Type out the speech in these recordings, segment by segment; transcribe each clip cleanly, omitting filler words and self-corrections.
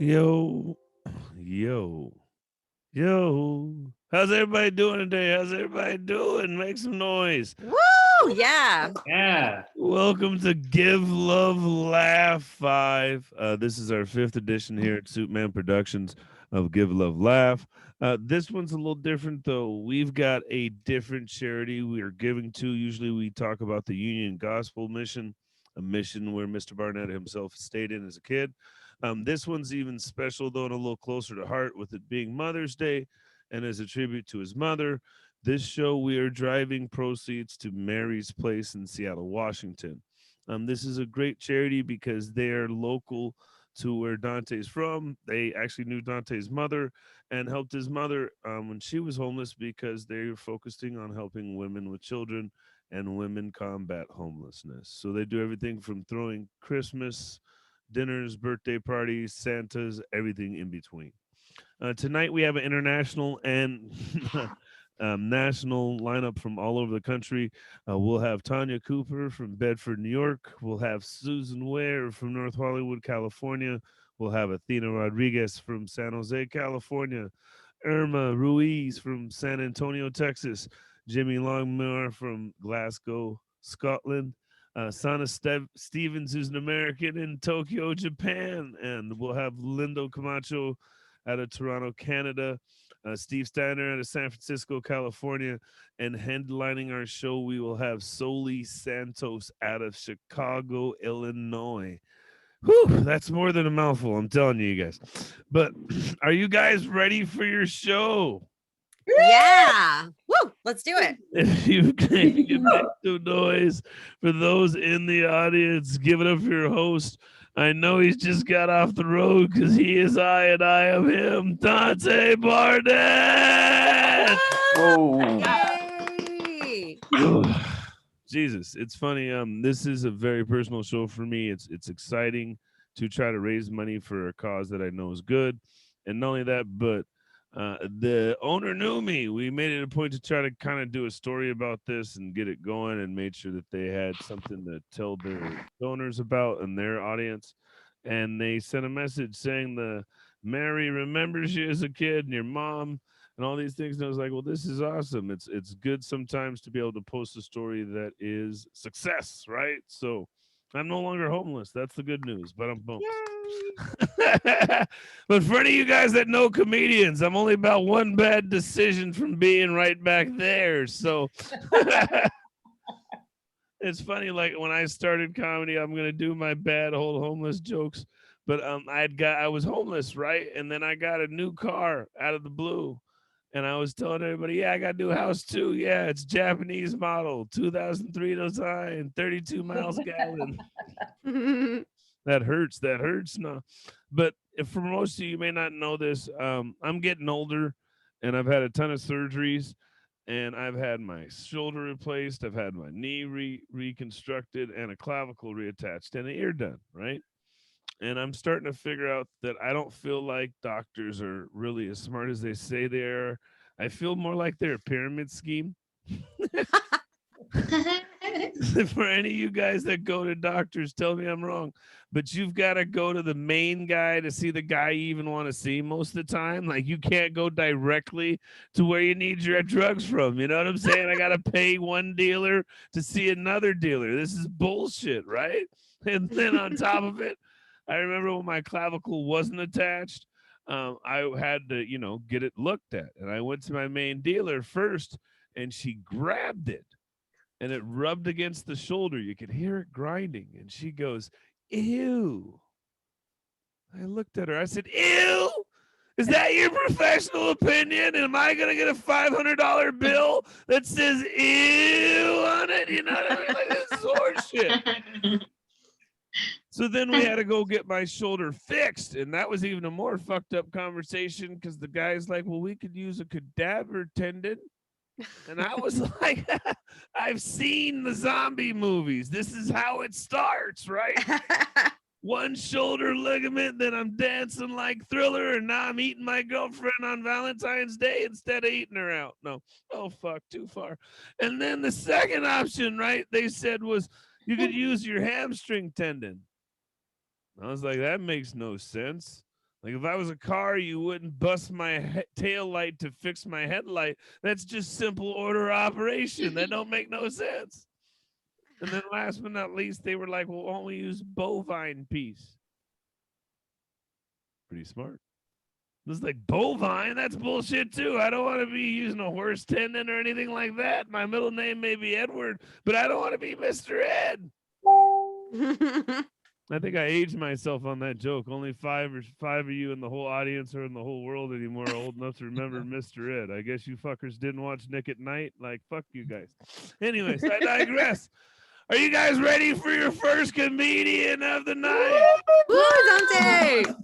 Yo, yo, yo. How's everybody doing today? How's everybody doing? Make some noise. Woo! Yeah. Yeah. Welcome to Give Love Laugh 5. This is our fifth edition here at SuitMan Productions of Give Love Laugh. This one's a little different, though. We've got a different charity we are giving to. Usually we talk about the Union Gospel Mission, a mission where Mr. Barnett himself stayed in as a kid. This one's even special, though, and a little closer to heart with it being Mother's Day and as a tribute to his mother. This show, we are driving proceeds to Mary's Place in Seattle, Washington. This is a great charity because they are local to where Dante's from. They actually knew Dante's mother and helped his mother when she was homeless because they're focusing on helping women with children and women combat homelessness. So they do everything from throwing Christmas dinners, birthday parties, Santas, everything in between. Tonight we have an international and national lineup from all over the country. We'll have Tanya Cooper from Bedford, New York. We'll have Susan Ware from North Hollywood, California. We'll have Athena Rodriguez from San Jose, California. Irma Ruiz from San Antonio, Texas. Jimi Longmuir from Glasgow, Scotland. Stevens, who's an American in Tokyo, Japan. And we'll have Lindo Camacho out of Toronto, Canada. Steve Steiner out of San Francisco, California. And headlining our show, we will have Soli Santos out of Chicago, Illinois. Whew, that's more than a mouthful, I'm telling you guys. But are you guys ready for your show? Yeah. Woo! Let's do it. If you can make some noise for those in the audience, give it up for your host. I know he's just got off the road because he is I and I am him, Dante Barnett. Whoa. Yay! Jesus, it's funny. This is a very personal show for me. It's exciting to try to raise money for a cause that I know is good, and not only that, but the owner knew me. We made it a point to try to kind of do a story about this and get it going, and made sure that they had something to tell their donors about and their audience. And they sent a message saying the Mary remembers you as a kid and your mom and all these things. And I was like, well, this is awesome. It's good sometimes to be able to post a story that is success, right? So I'm no longer homeless. That's the good news. But I'm bummed. But for any of you guys that know comedians, I'm only about one bad decision from being right back there. So it's funny, like when I started comedy, I'm gonna do my bad old homeless jokes. But I was homeless, right? And then I got a new car out of the blue. And I was telling everybody, yeah, I got a new house too. Yeah, it's Japanese model, 2003 design, 32 miles a gallon. That hurts. That hurts. No, but if for most of you may not know this, I'm getting older, and I've had a ton of surgeries, and I've had my shoulder replaced, I've had my knee reconstructed, and a clavicle reattached, and an ear done. Right, and I'm starting to figure out that I don't feel like doctors are really as smart as they say they are. I feel more like they're a pyramid scheme. For any of you guys that go to doctors, tell me I'm wrong, but you've got to go to the main guy to see the guy you even want to see most of the time. Like you can't go directly to where you need your drugs from. You know what I'm saying? I got to pay one dealer to see another dealer. This is bullshit, right? And then on top of it, I remember when my clavicle wasn't attached, I had to, get it looked at. And I went to my main dealer first, and she grabbed it and it rubbed against the shoulder. You could hear it grinding. And she goes, ew. I looked at her. I said, ew. Is that your professional opinion? Am I going to get a $500 bill that says ew on it? You know what I mean? Like, this is horseshit. So then we had to go get my shoulder fixed. And that was even a more fucked up conversation because the guy's like, well, we could use a cadaver tendon. And I was like, I've seen the zombie movies. This is how it starts, right? One shoulder ligament, then I'm dancing like Thriller, and now I'm eating my girlfriend on Valentine's Day instead of eating her out. No, oh, fuck, too far. And then the second option, right, they said was you could use your hamstring tendon. I was like, that makes no sense. Like if I was a car, you wouldn't bust my tail light to fix my headlight. That's just simple order operation. That don't make no sense. And then last but not least, they were like, well, why don't we use bovine piece? Pretty smart. It was like bovine. That's bullshit too. I don't want to be using a horse tendon or anything like that. My middle name may be Edward, but I don't want to be Mr. Ed. I think I aged myself on that joke. Only five of you in the whole audience or in the whole world anymore are old enough to remember Mr. Ed. I guess you fuckers didn't watch Nick at Night. Like, fuck you guys. Anyways, I digress. Are you guys ready for your first comedian of the night? Woo, Duante!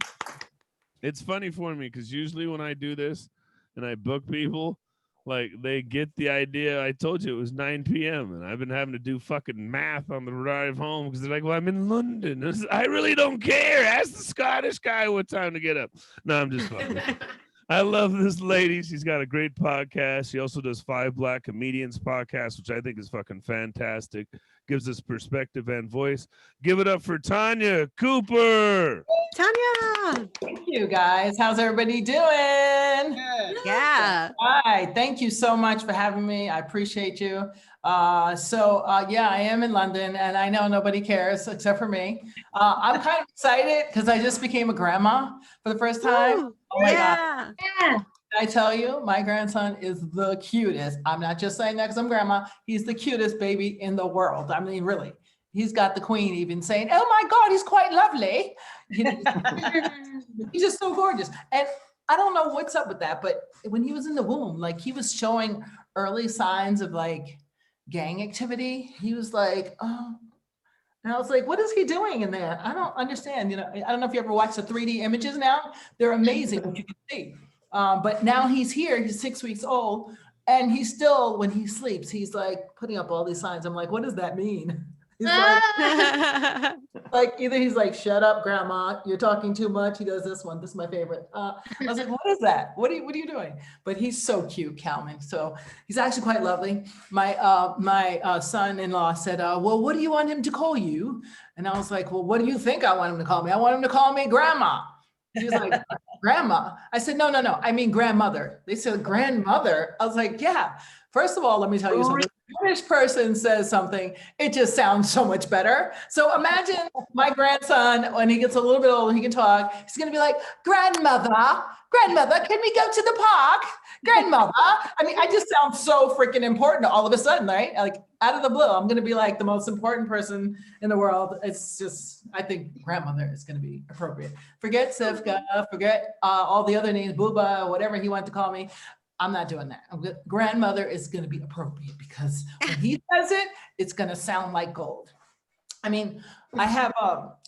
It's funny for me because usually when I do this and I book people, like they get the idea. I told you it was 9 p.m. and I've been having to do fucking math on the drive home because they're like, well, I'm in London. I really don't care. Ask the Scottish guy what time to get up. No, I'm just fucking. I love this lady. She's got a great podcast. She also does 5 Black Comedians podcast, which I think is fucking fantastic. Gives us perspective and voice. Give it up for Tanya Cooper. Tanya. Thank you, guys. How's everybody doing? Yeah. Hi. Thank you so much for having me. I appreciate you. Yeah, I am in London, and I know nobody cares except for me. I'm kind of excited because I just became a grandma for the first time. Ooh, Oh my yeah. God. I tell you, my grandson is the cutest. I'm not just saying that because I'm grandma. He's the cutest baby in the world. I mean, really. He's got the queen even saying, oh my God, he's quite lovely. You know, he's just so gorgeous. And I don't know what's up with that, but when he was in the womb, like he was showing early signs of like gang activity. He was like, oh. And I was like, what is he doing in there? I don't understand. You know, I don't know if you ever watch the 3D images now. They're amazing what you can see. But now he's here, he's 6 weeks old, and he's still, when he sleeps, he's like putting up all these signs. I'm like, what does that mean? He's like either he's like, shut up, grandma, you're talking too much. He does this one. This is my favorite. I was like, what is that? What are you doing? But he's so cute, Calvin. So he's actually quite lovely. My son-in-law said, well, what do you want him to call you? And I was like, well, what do you think I want him to call me? I want him to call me grandma. He was like, grandma. I said, no, I mean grandmother. They said grandmother. I was like, yeah. First of all, let me tell you something. When a British person says something, it just sounds so much better. So imagine my grandson, when he gets a little bit older, he can talk. He's going to be like, grandmother, can we go to the park? Grandmother. I mean, I just sound so freaking important all of a sudden, right? Like out of the blue, I'm going to be like the most important person in the world. It's just, I think grandmother is going to be appropriate. Forget Sivka, forget all the other names, Booba, whatever he wanted to call me. I'm not doing that. Grandmother is going to be appropriate because when he says it, it's going to sound like gold. I mean, I have,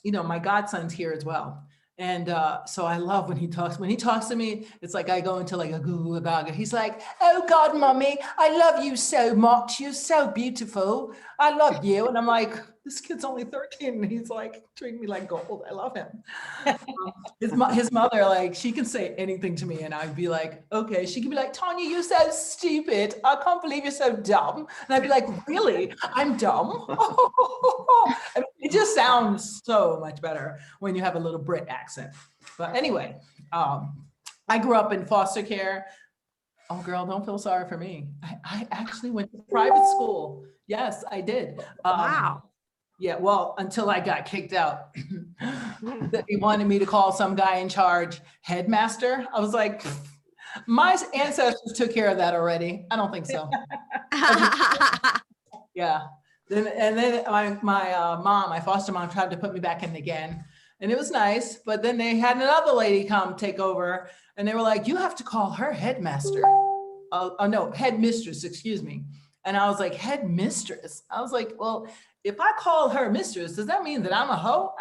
my godson's here as well. And so I love when he talks. When he talks to me, it's like I go into like a goo goo gaga. He's like, oh God, mommy, I love you so much. You're so beautiful. I love you. And I'm like, this kid's only 13. And he's like treating me like gold. I love him. His mother, like, she can say anything to me and I'd be like, okay. She can be like, Tanya, you're so stupid. I can't believe you're so dumb. And I'd be like, really? I'm dumb? I mean, it just sounds so much better when you have a little Brit accent. But anyway, I grew up in foster care. Oh, girl, don't feel sorry for me. I actually went to private school. Yes, I did. Wow. Yeah, well, until I got kicked out. They wanted me to call some guy in charge headmaster. I was like, my ancestors took care of that already. I don't think so. Yeah. Then my mom, my foster mom, tried to put me back in again. And it was nice. But then they had another lady come take over. And they were like, you have to call her headmaster. No, headmistress, excuse me. And I was like, headmistress? I was like, well, if I call her mistress, does that mean that I'm a hoe?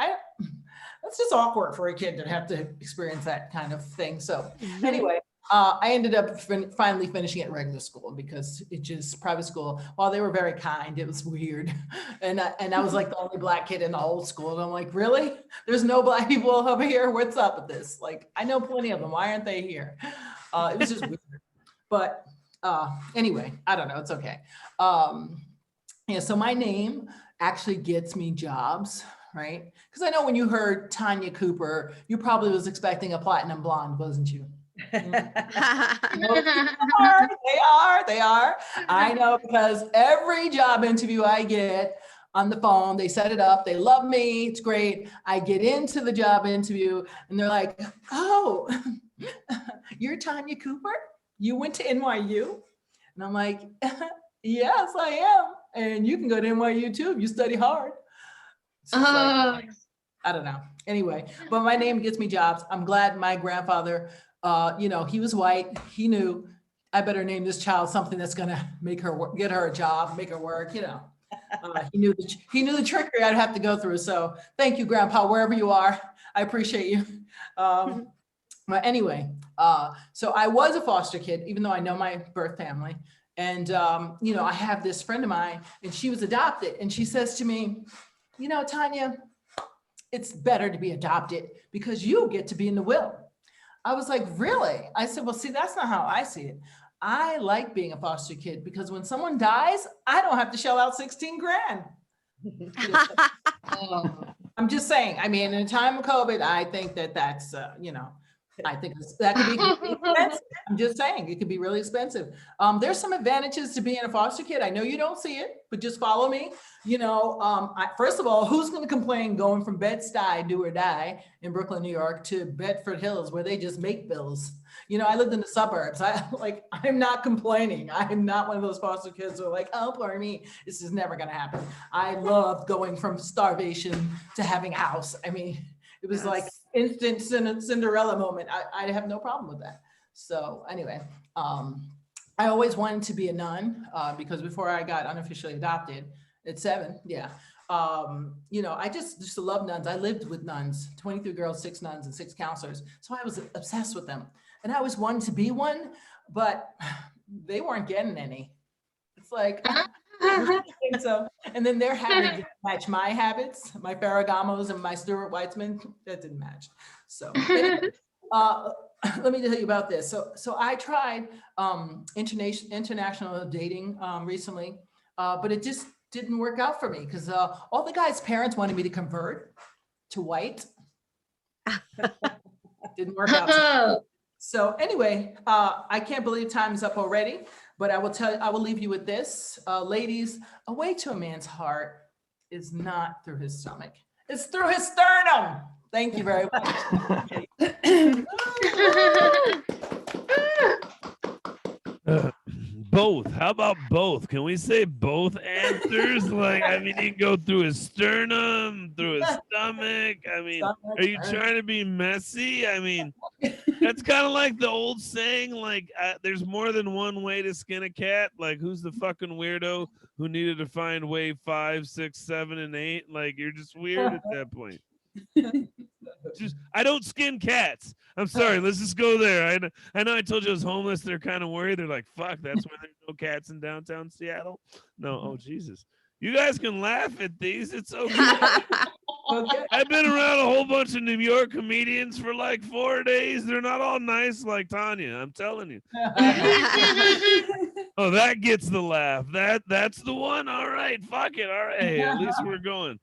That's just awkward for a kid to have to experience that kind of thing. So anyway, I ended up finally finishing at regular school because it just private school. While they were very kind, it was weird. And I was like the only Black kid in the whole school. And I'm like, really? There's no Black people over here? What's up with this? Like, I know plenty of them. Why aren't they here? It was just weird. But anyway, I don't know. It's okay. Yeah, so my name actually gets me jobs, right? Because I know when you heard Tanya Cooper, you probably was expecting a platinum blonde, wasn't you? They are. I know, because every job interview I get on the phone, they set it up, they love me, it's great. I get into the job interview and they're like, oh, you're Tanya Cooper? You went to NYU? And I'm like, yes, I am. And you can go to NYU too if you study hard. So it's like, I don't know. Anyway, but my name gets me jobs. I'm glad my grandfather, he was white. He knew I better name this child something that's gonna make her get her a job, make her work. He knew the trickery I'd have to go through. So thank you, Grandpa, wherever you are. I appreciate you. But anyway, so I was a foster kid, even though I know my birth family. And I have this friend of mine, and she was adopted, and she says to me, Tanya, it's better to be adopted because you get to be in the will. I was like, really? I said, well, see, that's not how I see it. I like being a foster kid because when someone dies, I don't have to shell out 16 grand. I'm just saying, I mean, in a time of COVID, I think that's, I think that could be really expensive. I'm just saying, it could be really expensive. There's some advantages to being a foster kid. I know you don't see it, but just follow me. First of all, who's going to complain going from Bed-Stuy, do or die in Brooklyn, New York, to Bedford Hills, where they just make bills? I lived in the suburbs. I'm not complaining. I'm not one of those foster kids who are like, oh, poor me. This is never going to happen. I loved going from starvation to having a house. I mean, it was like instant Cinderella moment. I have no problem with that. So anyway, I always wanted to be a nun because before I got unofficially adopted at 7, I just love nuns. I lived with nuns, 23 girls, 6 nuns, and 6 counselors. So I was obsessed with them. And I always wanted to be one, but they weren't getting any. It's like, so, and then their habits didn't match my habits, my Ferragamos and my Stuart Weitzman, that didn't match. So anyway, let me tell you about this. So I tried international dating recently, but it just didn't work out for me because all the guys' parents wanted me to convert to white. Didn't work out. So anyway, I can't believe time is up already, but I will leave you with this. Ladies, a way to a man's heart is not through his stomach. It's through his sternum. Thank you very much. Both. How about both? Can we say both answers? You can go through his sternum, through his stomach. I mean, are you trying to be messy? I mean, that's kind of like the old saying, there's more than one way to skin a cat. Like, who's the fucking weirdo who needed to find way 5, 6, 7, and 8? You're just weird at that point. I don't skin cats. I'm sorry. Let's just go there. I know I told you I was homeless. They're kind of worried. They're like, fuck, that's why there's no cats in downtown Seattle. No. Oh, Jesus. You guys can laugh at these. It's okay. I've been around a whole bunch of New York comedians for 4 days. They're not all nice like Tanya. I'm telling you. Oh, that gets the laugh. That's the one. All right. Fuck it. All right. Hey, at least we're going.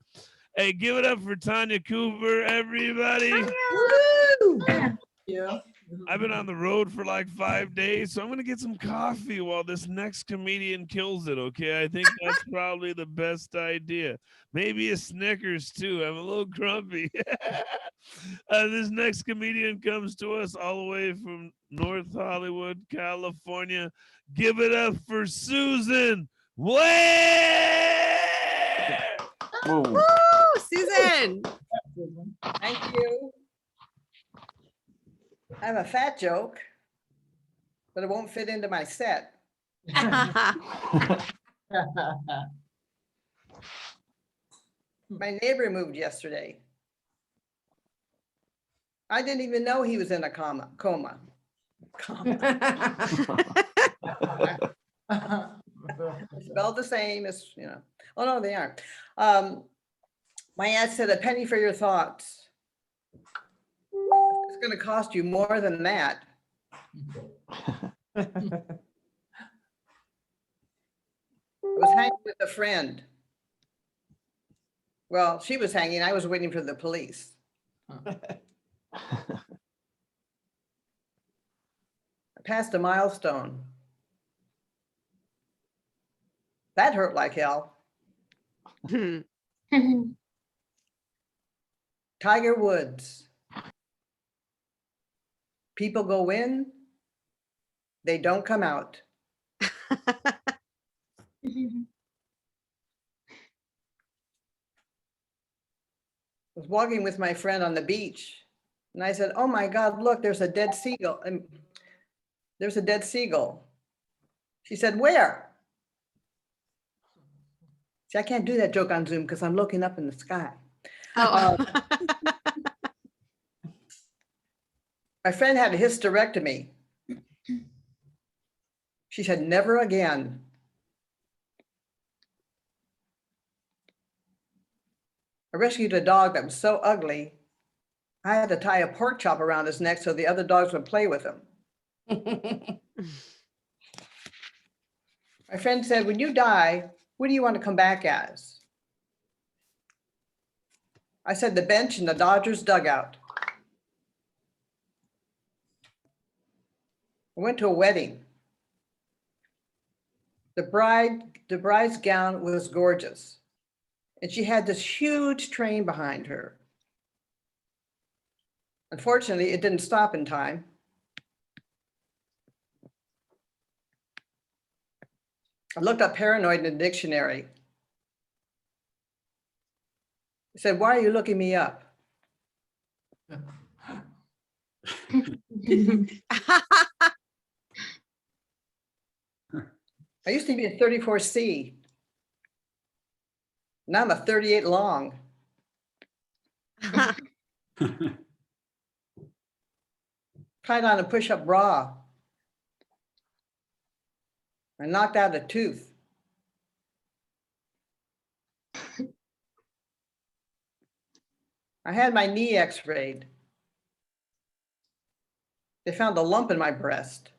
Hey, give it up for Tanya Cooper, everybody. Yeah. I've been on the road for 5 days, so I'm going to get some coffee while this next comedian kills it, okay? I think that's probably the best idea. Maybe a Snickers, too. I'm a little grumpy. This next comedian comes to us all the way from North Hollywood, California. Give it up for Susan Ware! Woo, Susan. Thank you. I have a fat joke, but it won't fit into my set. My neighbor moved yesterday. I didn't even know he was in a coma. Spelled the same as, Oh, no, they aren't. My aunt said, a penny for your thoughts. It's going to cost you more than that. I was hanging with a friend. Well, she was hanging. I was waiting for the police. I passed a milestone. That hurt like hell. Tiger Woods. People go in, they don't come out. Was walking with my friend on the beach, and I said, "Oh my God, look, there's a dead seagull." And there's a dead seagull. She said, "Where?" See, I can't do that joke on Zoom because I'm looking up in the sky. Oh. My friend had a hysterectomy. She said, "Never again." I rescued a dog that was so ugly, I had to tie a pork chop around his neck so the other dogs would play with him. My friend said, "When you die, what do you want to come back as?" I said, "The bench in the Dodgers dugout." I went to a wedding. The bride's gown was gorgeous, and she had this huge train behind her. Unfortunately, it didn't stop in time. I looked up paranoid in the dictionary. I said, "Why are you looking me up?" I used to be a 34C. Now I'm a 38 long. Tried on a push-up bra. I knocked out a tooth. I had my knee x-rayed. They found a lump in my breast.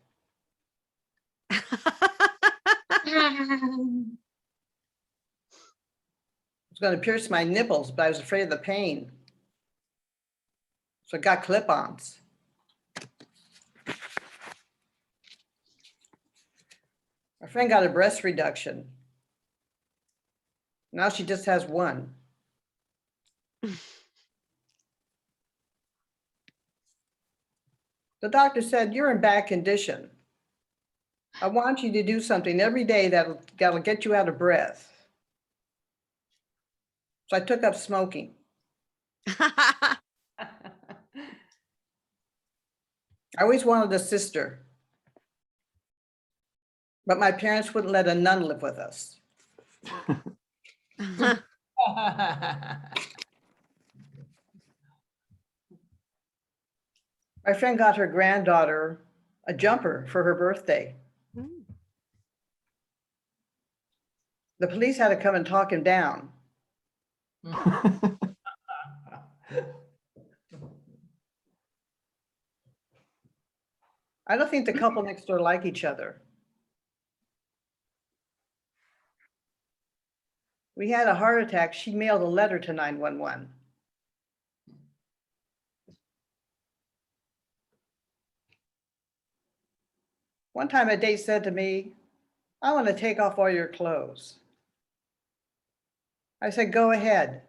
I was going to pierce my nipples, but I was afraid of the pain. So I got clip-ons. My friend got a breast reduction. Now she just has one. The doctor said, "You're in bad condition. I want you to do something every day that'll get you out of breath." So I took up smoking. I always wanted a sister, but my parents wouldn't let a nun live with us. My friend got her granddaughter a jumper for her birthday. The police had to come and talk him down. I don't think the couple next door like each other. We had a heart attack. She mailed a letter to 911. One time a date said to me, "I want to take off all your clothes." I said, "Go ahead.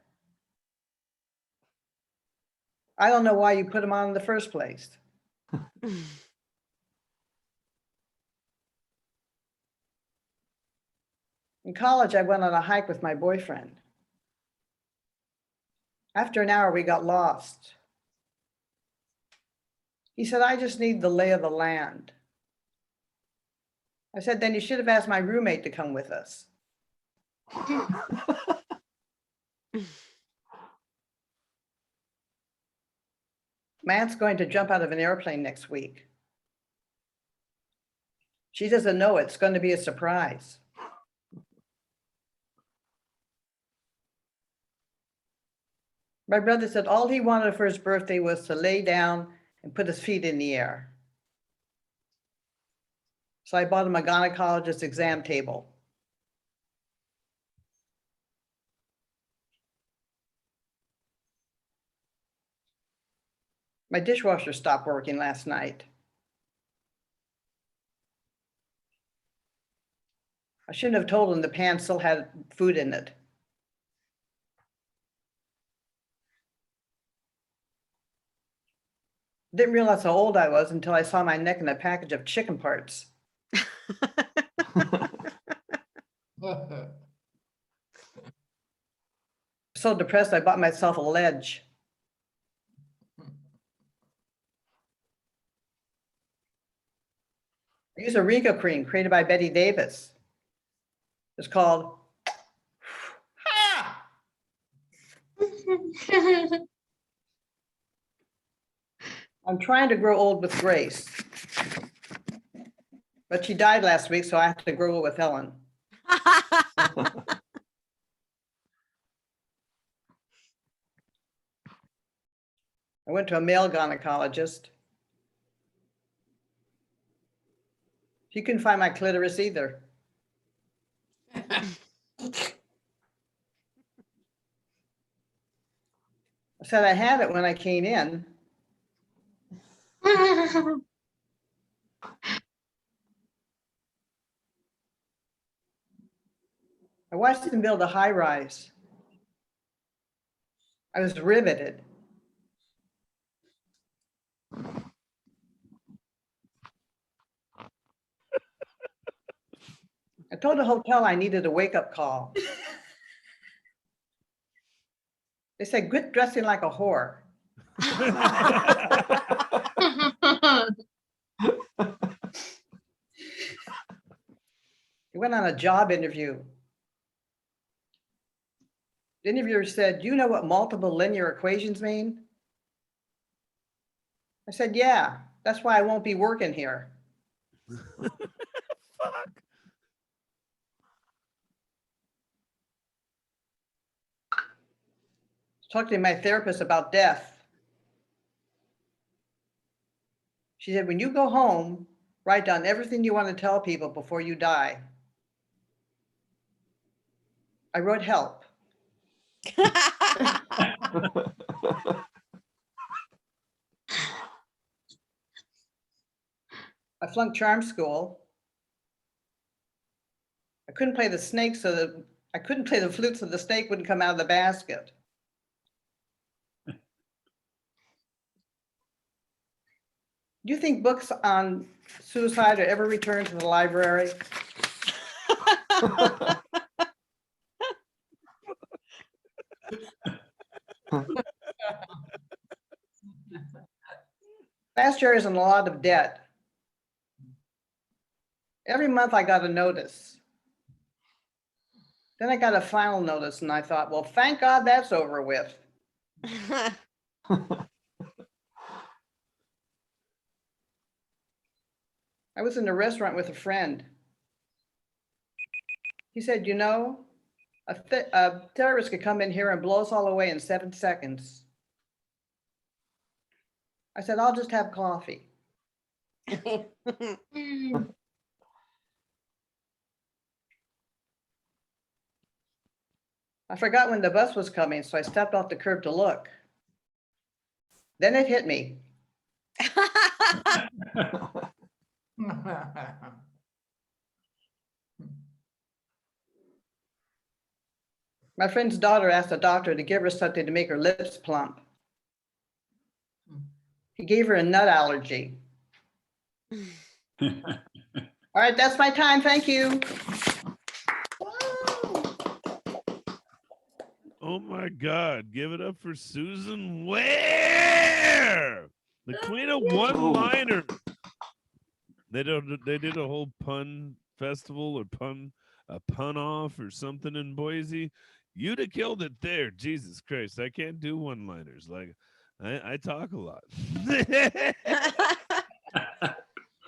I don't know why you put them on in the first place." In college, I went on a hike with my boyfriend. After an hour, we got lost. He said, "I just need the lay of the land." I said, "Then you should have asked my roommate to come with us." My aunt's going to jump out of an airplane next week. She doesn't know it's going to be a surprise. My brother said all he wanted for his birthday was to lay down and put his feet in the air. So I bought him a gynecologist exam table. My dishwasher stopped working last night. I shouldn't have told him the pan still had food in it. Didn't realize how old I was until I saw my neck in a package of chicken parts. So depressed, I bought myself a ledge. I use a Rico cream created by Betty Davis. It's called I'm trying to grow old with Grace. But she died last week, so I have to grow old with Helen. I went to a male gynecologist. She couldn't find my clitoris either. I said I had it when I came in. I watched him build a high rise. I was riveted. I told the hotel I needed a wake-up call. They said, quit dressing like a whore. He went on a job interview. The interviewer said, do you know what multiple linear equations mean? I said, yeah, that's why I won't be working here. Fuck. Talked to my therapist about death. She said, when you go home, write down everything you want to tell people before you die. I wrote help. I flunked charm school. I couldn't play the snake I couldn't play the flute so the snake wouldn't come out of the basket. Do you think books on suicide are ever returned to the library? Last year I was in a lot of debt. Every month I got a notice. Then I got a final notice and I thought, well, thank God that's over with. I was in a restaurant with a friend. He said, you know, a terrorist could come in here and blow us all away in 7 seconds. I said, I'll just have coffee. I forgot when the bus was coming, so I stepped off the curb to look. Then it hit me. My friend's daughter asked the doctor to give her something to make her lips plump. He gave her a nut allergy. All right, that's my time. Thank you. Oh my God. Give it up for Susan Ware, the queen of one-liners. They did a whole pun festival or a pun off or something in Boise. You'd have killed it there. Jesus Christ. I can't do one-liners. Like I talk a lot.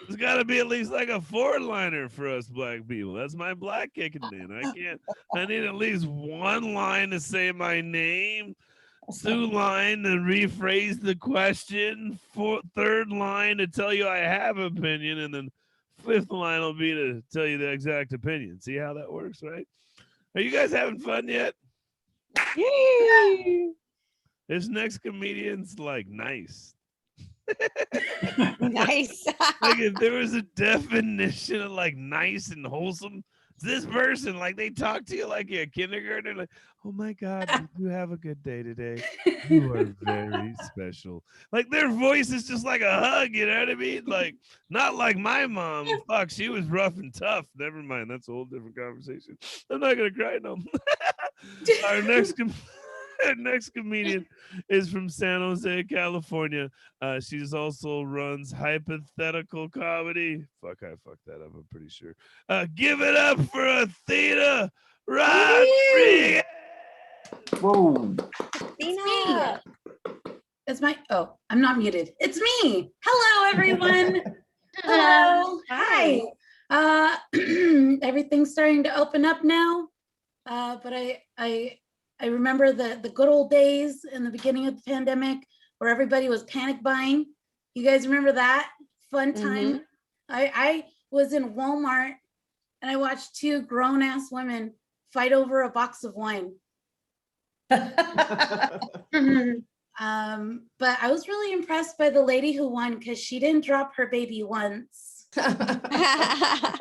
There's got to be at least like a 4-liner for us black people. That's my black kicking in. I need at least one line to say my name, 2 line to rephrase the question, 3rd line to tell you I have opinion, and then 5th line will be to tell you the exact opinion. See how that works, right? Are you guys having fun yet? Yay! This next comedian's like nice. Nice. Like if there was a definition of like nice and wholesome, it's this person, like they talk to you like you're a kindergartner, like, oh my God, did you have a good day today? You are very special. Like their voice is just like a hug, you know what I mean? Like not like my mom. Fuck, she was rough and tough. Never mind, that's a whole different conversation. I'm not gonna cry no. Our our next comedian is from San Jose, California. She's also runs hypothetical comedy. Fuck, I fucked that up. I'm pretty sure. Give it up for Athena Rodriguez. Whoa. Athena. It's my, oh, I'm not muted. It's me. Hello, everyone. Hello. Hi. Everything's starting to open up now. But I remember the good old days in the beginning of the pandemic where everybody was panic buying. You guys remember that fun time? I was in Walmart and I watched two grown ass women fight over a box of wine. But I was really impressed by the lady who won because she didn't drop her baby once. The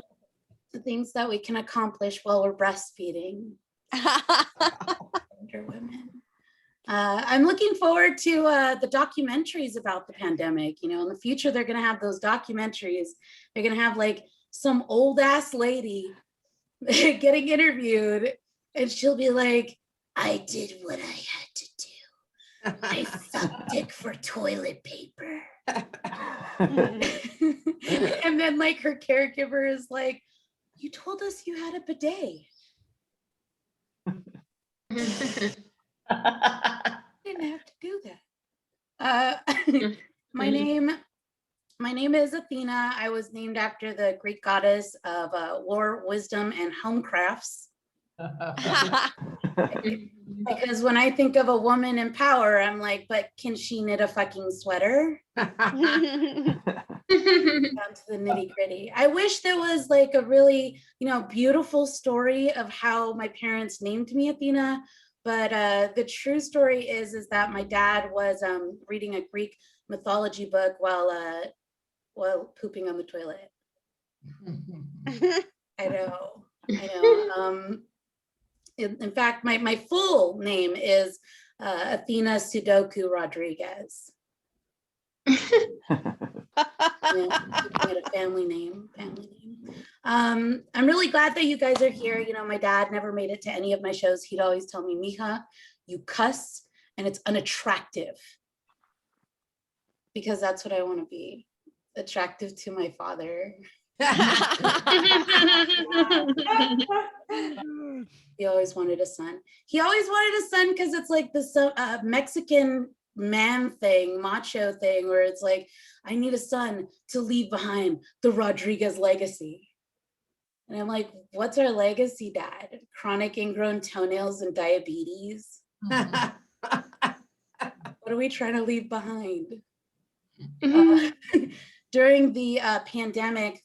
things that we can accomplish while we're breastfeeding. Older women. I'm looking forward to the documentaries about the pandemic. You know, in the future, they're going to have those documentaries. They're going to have like some old ass lady getting interviewed, and she'll be like, I did what I had to do. I sucked dick for toilet paper. And then like her caregiver is like, you told us you had a bidet. Didn't have to do that. My name is Athena. I was named after the Greek goddess of war, wisdom, and home crafts. Because when I think of a woman in power, I'm like, but can she knit a fucking sweater? Down to the nitty gritty. I wish there was like a really, beautiful story of how my parents named me Athena. But the true story is that my dad was reading a Greek mythology book while pooping on the toilet. I know. In fact, my full name is Athena Sudoku Rodriguez. A family name. I'm really glad that you guys are here. My dad never made it to any of my shows. He'd always tell me, Mija, you cuss and it's unattractive. Because that's what I want to be, attractive to my father. He always wanted a son. He always wanted a son because it's like this Mexican man thing, macho thing, where it's like, I need a son to leave behind the Rodriguez legacy. And I'm like, what's our legacy, Dad? Chronic ingrown toenails and diabetes? What are we trying to leave behind? During the pandemic,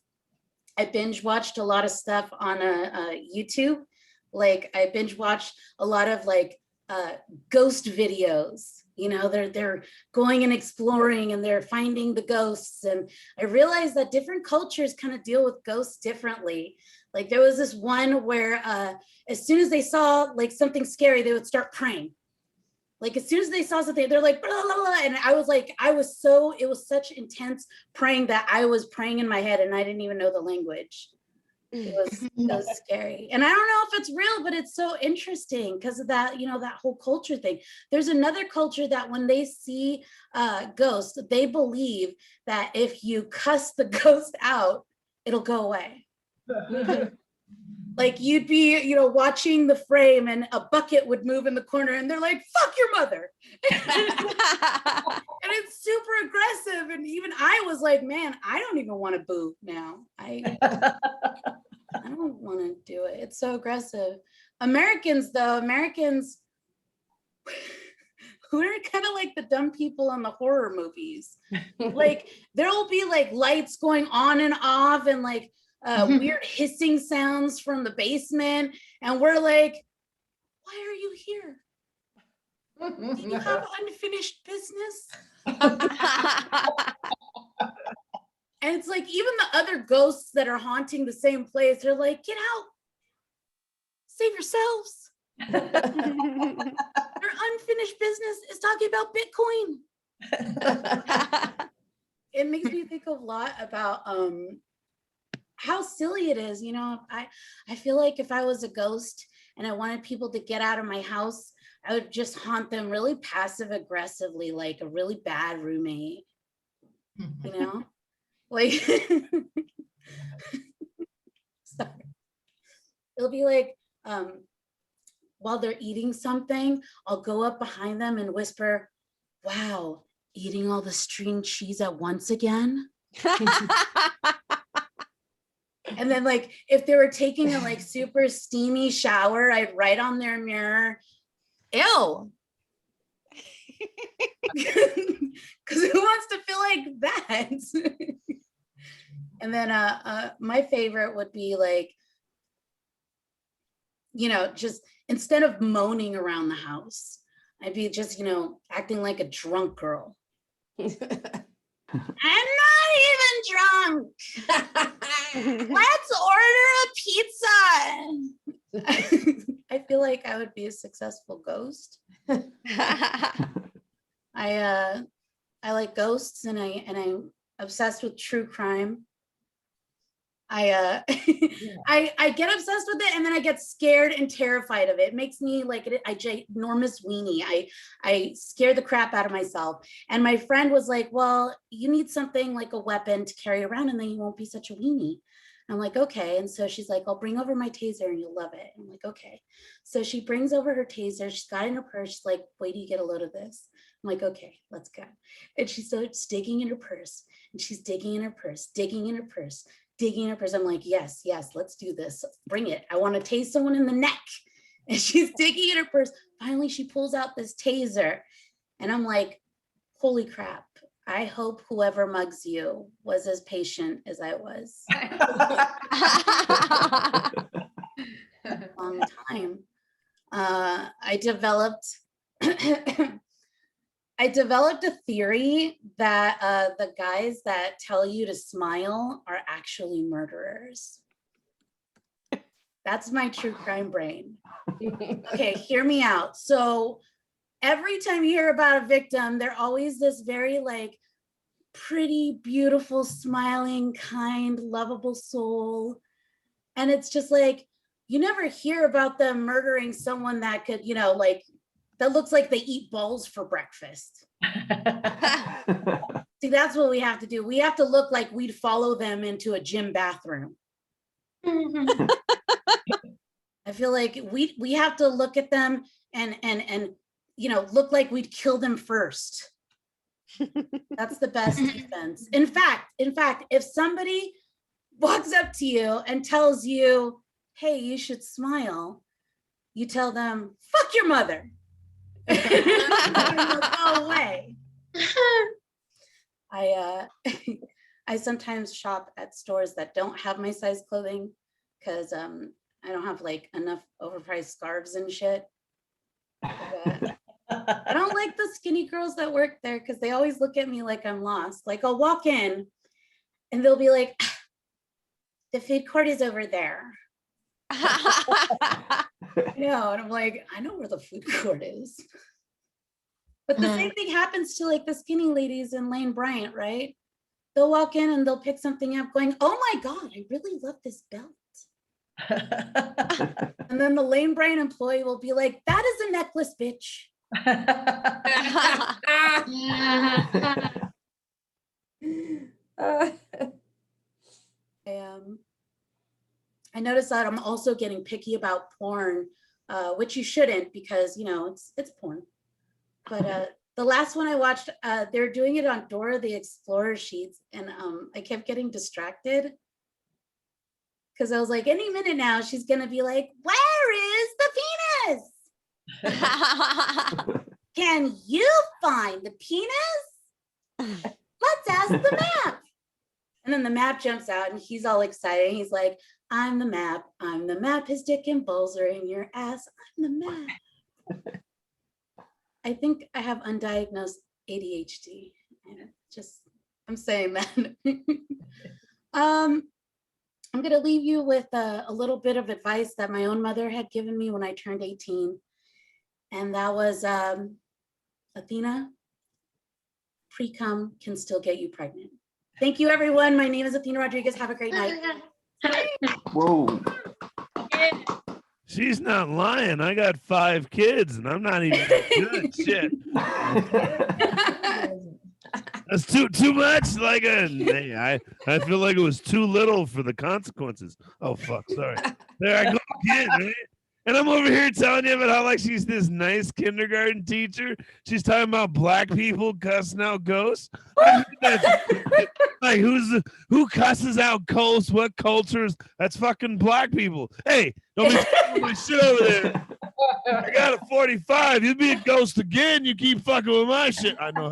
I binge watched a lot of stuff on YouTube. Like I binge watched a lot of like ghost videos. They're going and exploring and they're finding the ghosts. And I realized that different cultures kind of deal with ghosts differently. Like there was this one where as soon as they saw like something scary, they would start praying. Like as soon as they saw something, they're like, blah, blah, blah. And I was like, it was such intense praying that I was praying in my head and I didn't even know the language. It was scary. And I don't know if it's real, but it's so interesting because of that, that whole culture thing. There's another culture that when they see ghosts, they believe that if you cuss the ghost out, it'll go away. Like you'd be, watching the frame and a bucket would move in the corner and they're like, fuck your mother. And it's super aggressive. And even I was like, man, I don't even want to boo now. I don't want to do it. It's so aggressive. Americans, who are kind of like the dumb people in the horror movies. Like there'll be like lights going on and off and like weird hissing sounds from the basement. And we're like, why are you here? Do you have unfinished business? even the other ghosts that are haunting the same place, they're like, get out, save yourselves. Your unfinished business is talking about Bitcoin. It makes me think a lot about how silly it is. You know, I feel like if I was a ghost and I wanted people to get out of my house, I would just haunt them really passive aggressively, like a really bad roommate, you know? Like, sorry. It'll be like, while they're eating something, I'll go up behind them and whisper, wow, eating all the string cheese at once again? And then like, if they were taking a like super steamy shower, I'd write on their mirror, ew. Because who wants to feel like that? And then my favorite would be like, you know, just instead of moaning around the house, I'd be just, you know, acting like a drunk girl. I'm not even drunk. Let's order a pizza. I feel like I would be a successful ghost. I like ghosts, and I'm obsessed with true crime. I get obsessed with it, and then I get scared and terrified of it. It makes me like a ginormous weenie. I scare the crap out of myself. And my friend was like, well, you need something like a weapon to carry around, and then you won't be such a weenie. I'm like, okay. And so she's like, I'll bring over my taser and you'll love it. I'm like, okay. So she brings over her taser. She's got it in her purse. She's like, wait till you get a load of this. I'm like, okay, let's go. And she starts digging in her purse, and she's digging in her purse, digging in her purse, digging in her purse. I'm like, yes, let's do this. Bring it. I want to tase someone in the neck. And she's digging in her purse. Finally, she pulls out this taser. And I'm like, holy crap. I hope whoever mugs you was as patient as I was. Long time. I developed a theory that the guys that tell you to smile are actually murderers. That's my true crime brain. Okay, hear me out. So every time you hear about a victim, they're always this very like pretty, beautiful, smiling, kind, lovable soul. And it's just like, you never hear about them murdering someone that could, you know, like, that looks like they eat balls for breakfast. See, that's what we have to do. We have to look like we'd follow them into a gym bathroom. I feel like we have to look at them and you know, look like we'd kill them first. That's the best defense. In fact, if somebody walks up to you and tells you, hey, you should smile, you tell them, fuck your mother. Go away. I sometimes shop at stores that don't have my size clothing because I don't have like enough overpriced scarves and shit. But, I don't like the skinny girls that work there because they always look at me like I'm lost. Like I'll walk in and they'll be like, the food court is over there. No, and I'm like, I know where the food court is. But the same thing happens to like the skinny ladies in Lane Bryant, right? They'll walk in and they'll pick something up going, oh my God, I really love this belt. And then the Lane Bryant employee will be like, that is a necklace, bitch. I noticed that I'm also getting picky about porn, which you shouldn't because, you know, it's porn. But the last one I watched, they're doing it on Dora the Explorer sheets, and I kept getting distracted because I was like, any minute now, she's gonna be like, where is the penis? Can you find the penis? Let's ask the map. And then the map jumps out and he's all excited. He's like, I'm the map. I'm the map. His dick and balls are in your ass. I'm the map. I think I have undiagnosed ADHD. I'm saying that. I'm going to leave you with a little bit of advice that my own mother had given me when I turned 18. And that was, Athena, pre-cum can still get you pregnant. Thank you, everyone. My name is Athena Rodriguez. Have a great night. Whoa. She's not lying. I got 5 kids and I'm not even good. Shit. That's too much. Like I feel like it was too little for the consequences. Oh fuck, sorry. There I go again, right? And I'm over here telling you about how like she's this nice kindergarten teacher. She's talking about black people cussing out ghosts. Like who cusses out ghosts? What cultures? That's fucking black people. Hey, don't be fucking my shit over there. I got a 45. You'll be a ghost again. You keep fucking with my shit. I know.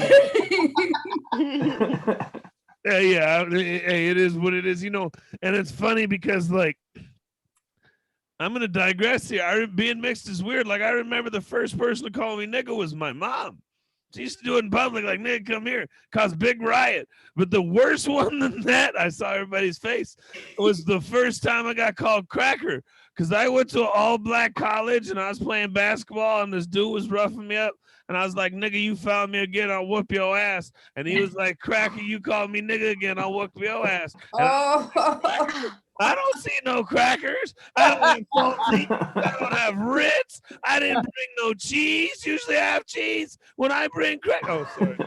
Yeah. Hey, it is what it is, you know. And it's funny because like I'm gonna digress here. Being mixed is weird. Like I remember the first person to call me nigga was my mom. She used to do it in public, like nigga, come here, cause big riot. But the worst one than that, I saw everybody's face, was the first time I got called cracker. Cause I went to an all-black college and I was playing basketball and this dude was roughing me up. And I was like, nigga, you found me again, I'll whoop your ass. And he was like, cracker, you called me nigga again, I'll whoop your ass. And I don't see no crackers. I don't have salty. I don't have Ritz. I didn't bring no cheese. Usually I have cheese when I bring crack. Oh, sorry.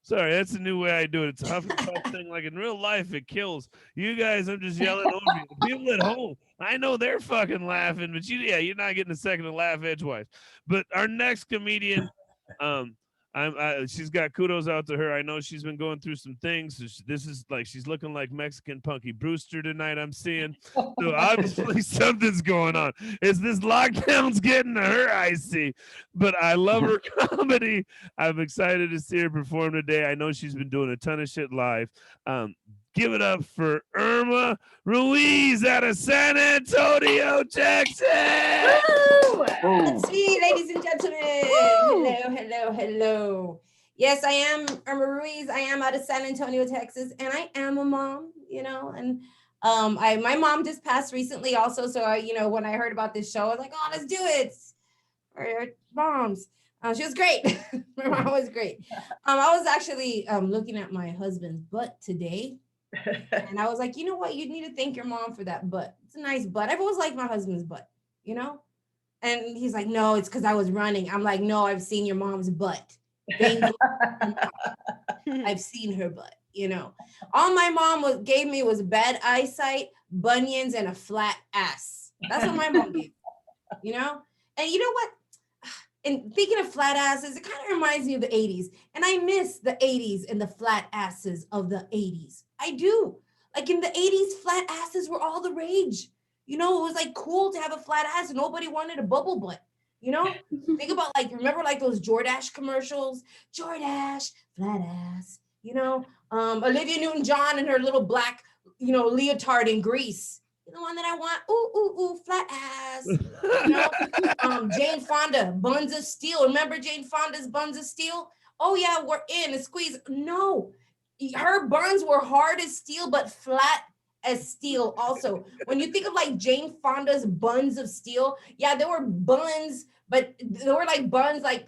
Sorry, that's the new way I do it. It's a huff and puff thing. Like in real life, it kills. You guys, I'm just yelling over you. The people at home, I know they're fucking laughing, but you're not getting a second to laugh edgewise. But our next comedian, she's got kudos out to her. I know she's been going through some things. So this is like she's looking like Mexican Punky Brewster tonight. I'm seeing. So obviously something's going on. Is this lockdown's getting to her? I see. But I love her comedy. I'm excited to see her perform today. I know she's been doing a ton of shit live. Give it up for Irma Ruiz out of San Antonio, Texas. Let's see, ladies and gentlemen. Hello. Yes, I am Irma Ruiz. I am out of San Antonio, Texas, and I am a mom, you know, and my mom just passed recently also. So when I heard about this show, I was like, oh, let's do it. Or moms. She was great. My mom was great. I was actually looking at my husband's butt today. And I was like, you know what? You need to thank your mom for that butt. It's a nice butt. I've always liked my husband's butt, you know? And he's like, no, it's because I was running. I'm like, no, I've seen your mom's butt. I've seen her butt, you know? All my mom gave me was bad eyesight, bunions, and a flat ass. That's what my mom gave me, you know? And you know what? And thinking of flat asses, it kind of reminds me of the 80s. And I miss the 80s and the flat asses of the 80s. I do. Like in the 80s, flat asses were all the rage. You know, it was like cool to have a flat ass and nobody wanted a bubble butt. You know, think about remember those Jordache commercials? Jordache, flat ass, you know, Olivia Newton-John and her little black, leotard in Grease. The one that I want, ooh, flat ass. Jane Fonda, buns of steel. Remember Jane Fonda's buns of steel? Oh yeah, we're in a squeeze. No, her buns were hard as steel, but flat as steel also. When you think of Jane Fonda's buns of steel, yeah, there were buns, but there were buns like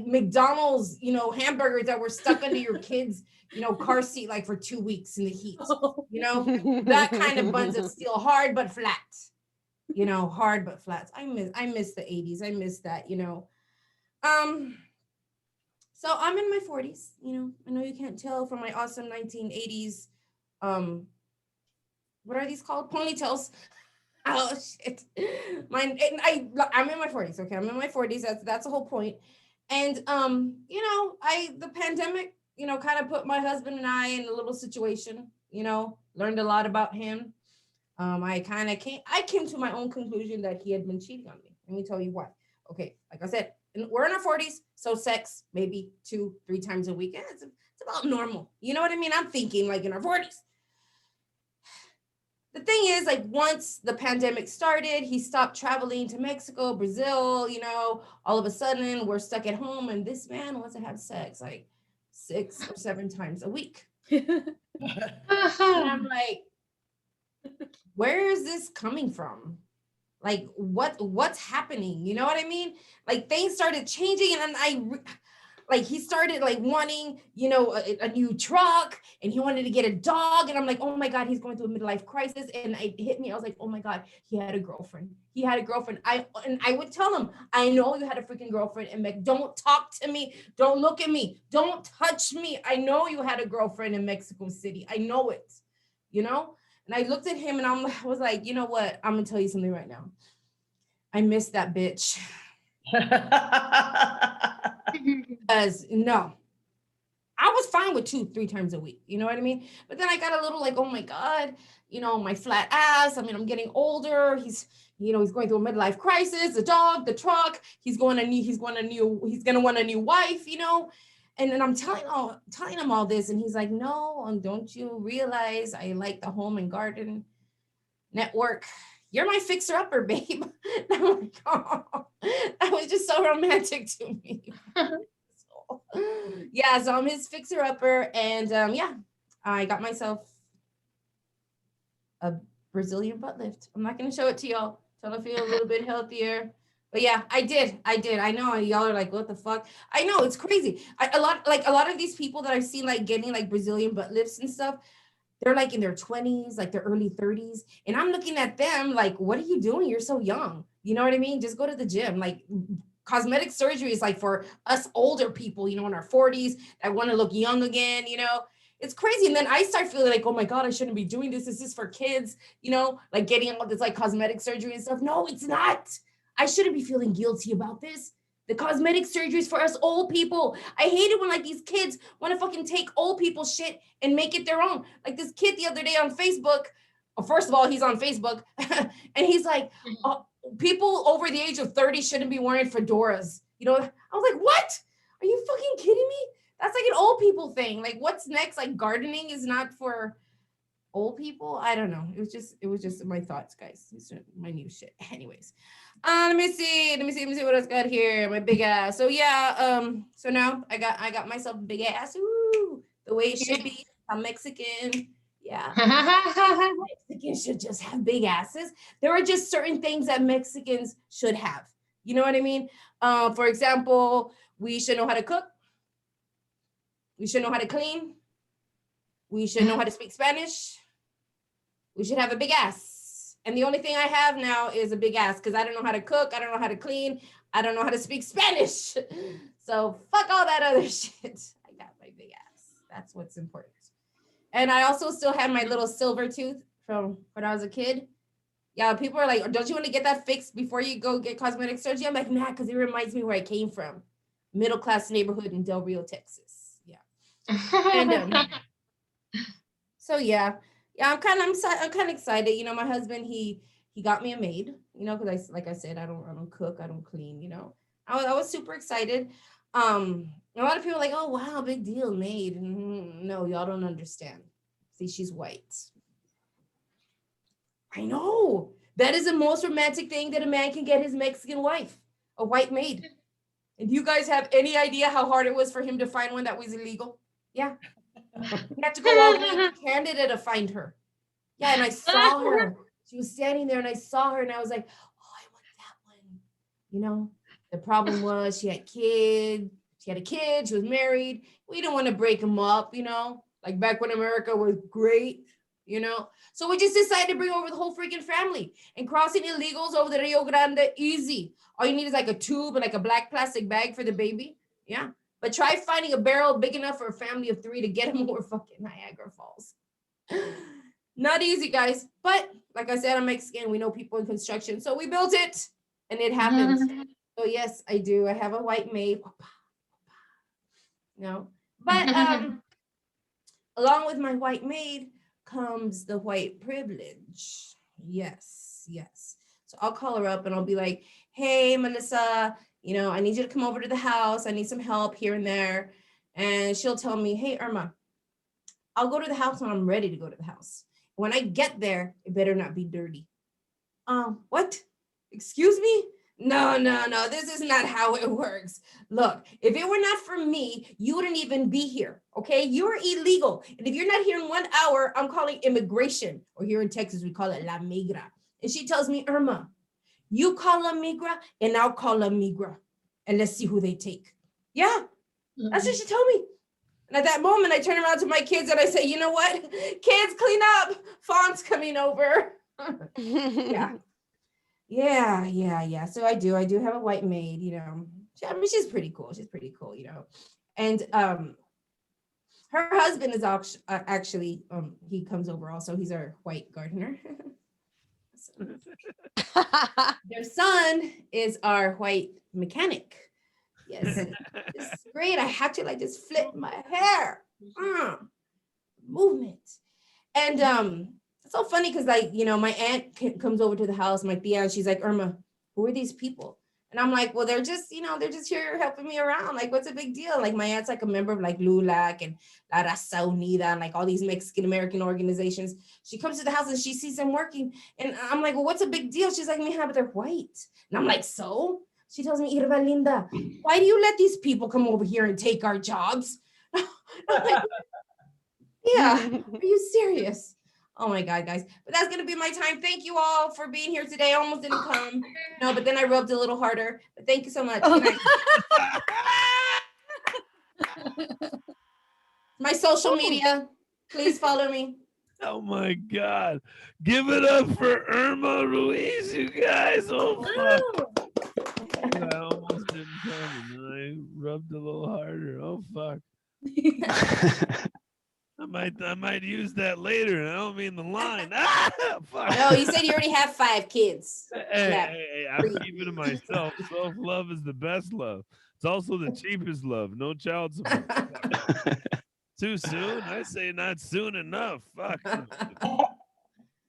McDonald's, hamburgers that were stuck under your kids' car seat for 2 weeks in the heat, that kind of buns of steel, hard but flat, hard but flat. I miss the 80s. I miss that, So I'm in my 40s, I know you can't tell from my awesome 1980s, what are these called? Ponytails. Oh shit. I'm in my 40s, okay? I'm in my 40s. That's the whole point. And the pandemic, kind of put my husband and I in a little situation, learned a lot about him. I came to my own conclusion that he had been cheating on me. Let me tell you why. Okay, like I said, we're in our 40s, so sex maybe 2-3 times a week. It's about normal. You know what I mean? I'm thinking in our 40s. The thing is, once the pandemic started, he stopped traveling to Mexico, Brazil, all of a sudden we're stuck at home and this man wants to have sex 6 or 7 times a week. And I'm like, where is this coming from? Like, what's happening? You know what I mean? Like, things started changing, and then like, he started like wanting, a new truck, and he wanted to get a dog, and I'm like, oh my God, he's going through a midlife crisis. And it hit me. I was like, oh my God, he had a girlfriend. I would tell him, I know you had a freaking girlfriend, and don't talk to me, don't look at me, don't touch me. I know you had a girlfriend in Mexico City. I know it, And I looked at him, and I was like, you know what? I'm gonna tell you something right now. I miss that bitch. Because no, I was fine with 2-3 times a week. You know what I mean? But then I got a little like, oh my God, my flat ass. I mean, I'm getting older. He's going through a midlife crisis, the dog, the truck. He's gonna want a new wife, And then I'm telling him all this, and he's like, no, don't you realize I like the home and garden network? You're my fixer-upper, babe. I'm like, oh, that was just so romantic to me. Yeah, so I'm his fixer-upper, and I got myself a Brazilian butt lift. I'm not going to show it to y'all till I feel a little bit healthier. But yeah, I did. I know y'all are like, what the fuck? I know, it's crazy. A lot of these people that I've seen like getting like Brazilian butt lifts and stuff, they're like in their 20s, like their early 30s. And I'm looking at them like, what are you doing? You're so young. You know what I mean? Just go to the gym. Like, cosmetic surgery is like for us older people, in our 40s that want to look young again, It's crazy. And then I start feeling like, oh my God, I shouldn't be doing this. This is for kids, like getting all this like cosmetic surgery and stuff. No, it's not. I shouldn't be feeling guilty about this. The cosmetic surgery is for us old people. I hate it when like these kids want to fucking take old people shit and make it their own. Like this kid the other day on Facebook. Well, first of all, he's on Facebook and he's like, oh, people over the age of 30 shouldn't be wearing fedoras. I was like, what? Are you fucking kidding me? That's like an old people thing. Like, what's next? Like, gardening is not for old people? I don't know. It was just my thoughts, guys. It's my new shit. Anyways, let me see what else got here. My big ass. So yeah, so now I got myself a big ass. Ooh, the way it should be. I'm Mexican. Yeah. Mexicans should just have big asses. There are just certain things that Mexicans should have. You know what I mean? For example, we should know how to cook. We should know how to clean. We should know how to speak Spanish. We should have a big ass. And the only thing I have now is a big ass because I don't know how to cook. I don't know how to clean. I don't know how to speak Spanish. So fuck all that other shit. I got my big ass. That's what's important. And I also still have my little silver tooth from when I was a kid. Yeah, people are like, don't you want to get that fixed before you go get cosmetic surgery? I'm like, nah, because it reminds me where I came from. Middle-class neighborhood in Del Rio, Texas. Yeah. And so yeah, I'm kind of excited. My husband, he got me a maid, because like I said, I don't cook, I don't clean, I was super excited. A lot of people are like, oh wow, big deal, maid. No, y'all don't understand. See, she's white. I know. That is the most romantic thing that a man can get his Mexican wife, a white maid. And do you guys have any idea how hard it was for him to find one that was illegal? Yeah. He had to go all the way to Canada to find her. Yeah, and I saw her. She was standing there and I saw her and I was like, oh, I want that one. The problem was she had kids. She had a kid. She was married. We didn't want to break them up, like back when America was great, So we just decided to bring over the whole freaking family. And crossing illegals over the Rio Grande, easy. All you need is like a tube and like a black plastic bag for the baby. Yeah. But try finding a barrel big enough for a family of 3 to get them over fucking Niagara Falls. Not easy, guys. But like I said, I'm Mexican. We know people in construction. So we built it and it happened. So yes, I do. I have a white maid. But along with my white maid comes the white privilege. Yes. So I'll call her up and I'll be like, hey, Melissa, I need you to come over to the house. I need some help here and there. And she'll tell me, hey, Irma, I'll go to the house when I'm ready to go to the house. When I get there, it better not be dirty. What? Excuse me? No, no, no. This is not how it works. Look, if it were not for me, you wouldn't even be here. Okay. You're illegal. And if you're not here in 1 hour, I'm calling immigration. Or here in Texas, we call it La Migra. And she tells me, Irma, you call La Migra and I'll call La Migra. And let's see who they take. Yeah. That's what she told me. And at that moment, I turn around to my kids and I say, you know what? Kids, clean up. Fawn's coming over. Yeah. Yeah. So I do have a white maid, you know. I mean, she's pretty cool. You know. And her husband is actually he comes over also. He's our white gardener. Their son is our white mechanic. Yes, it's great. I have to like just flip my hair. Movement. And it's so funny because like, you know, my aunt comes over to the house, my tia, and she's like, Irma, who are these people? And I'm like, well, they're just here helping me around. Like, what's a big deal? Like my aunt's like a member of like LULAC and La Raza Unida and like all these Mexican American organizations. She comes to the house and she sees them working. And I'm like, well, what's a big deal? She's like, mija, but they're white. And I'm like, so? She tells me, Irma Linda, why do you let these people come over here and take our jobs? I'm like, yeah, are you serious? Oh my God, guys. But that's going to be my time. Thank you all for being here today. I almost didn't come. No, but then I rubbed a little harder. But thank you so much. Good night. My social media, please follow me. Oh my God. Give it up for Irma Ruiz, you guys. Oh, fuck. I almost didn't come and then I rubbed a little harder. Oh, fuck. I might use that later. I don't mean the line. Fuck. No, you said you already have 5 kids. Hey, I'm keeping to myself. Self-love is the best love. It's also the cheapest love. No child support. Too soon? I say not soon enough. Fuck.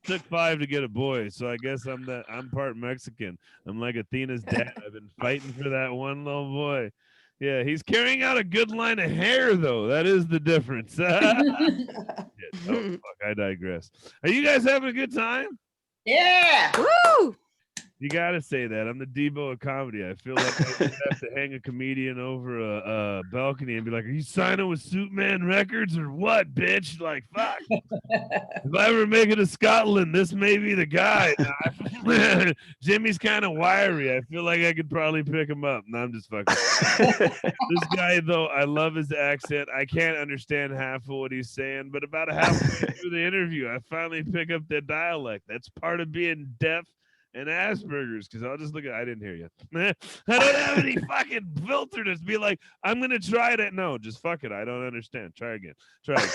Took 5 to get a boy, so I guess I'm part Mexican. I'm like Athena's dad. I've been fighting for that one little boy. Yeah, he's carrying out a good line of hair, though. That is the difference. Oh, fuck, I digress. Are you guys having a good time? Yeah. Woo! You got to say that. I'm the Debo of comedy. I feel like I have to hang a comedian over a balcony and be like, are you signing with SuitMan Records or what, bitch? Like, fuck. If I ever make it to Scotland, this may be the guy. Jimmy's kind of wiry. I feel like I could probably pick him up. No, I'm just fucking. This guy, though, I love his accent. I can't understand half of what he's saying, but about halfway through the interview, I finally pick up the dialect. That's part of being deaf and Asperger's, because I'll just look at, I didn't hear you. I don't have any fucking filter to be like, I'm going to try it. No, just fuck it. I don't understand. Try again. Try again.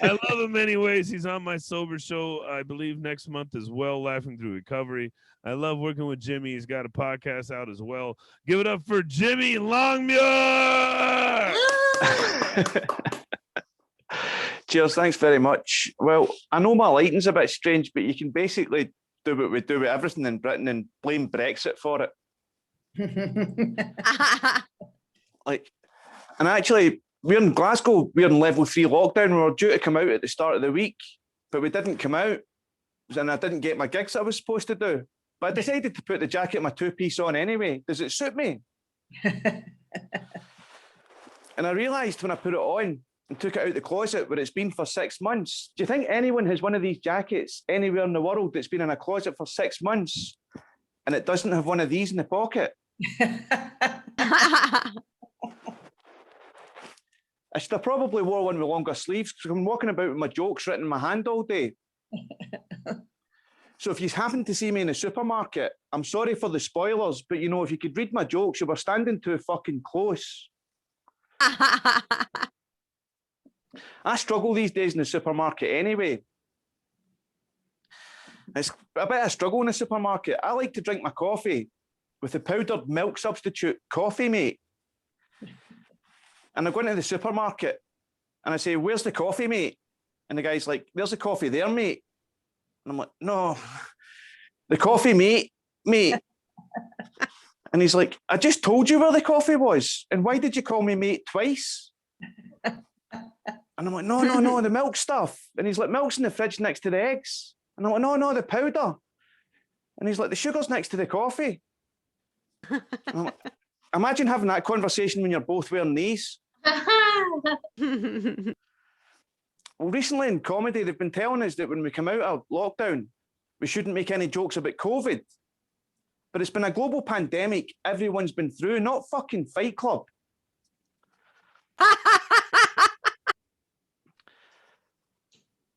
I love him anyways. He's on my sober show, I believe, next month as well, Laughing Through Recovery. I love working with Jimi. He's got a podcast out as well. Give it up for Jimi Longmuir. Cheers, thanks very much. Well, I know my lighting's a bit strange, but you can basically do what we do with everything in Britain and blame Brexit for it. Like, and actually, we're in Glasgow, we're in level 3 lockdown. We were due to come out at the start of the week, but we didn't come out, and I didn't get my gigs I was supposed to do. But I decided to put the jacket, my 2-piece on anyway. Does it suit me? And I realised when I put it on and took it out the closet where it's been for 6 months. Do you think anyone has one of these jackets anywhere in the world that's been in a closet for 6 months and it doesn't have one of these in the pocket? I should have probably wore one with longer sleeves because I'm walking about with my jokes written in my hand all day. So if you happen to see me in the supermarket, I'm sorry for the spoilers, but you know, if you could read my jokes, you were standing too fucking close. I struggle these days in the supermarket anyway. It's a bit of a struggle in the supermarket. I like to drink my coffee with the powdered milk substitute coffee, mate. And I go into the supermarket and I say, where's the coffee, mate? And the guy's like, there's the coffee there, mate. And I'm like, no, the coffee, mate. And he's like, I just told you where the coffee was. And why did you call me mate twice? And I'm like, no, the milk stuff. And he's like, milk's in the fridge next to the eggs. And I'm like, no, the powder. And he's like, the sugar's next to the coffee. Well, imagine having that conversation when you're both wearing these. Well, recently in comedy, they've been telling us that when we come out of lockdown, we shouldn't make any jokes about COVID. But it's been a global pandemic everyone's been through, not fucking Fight Club.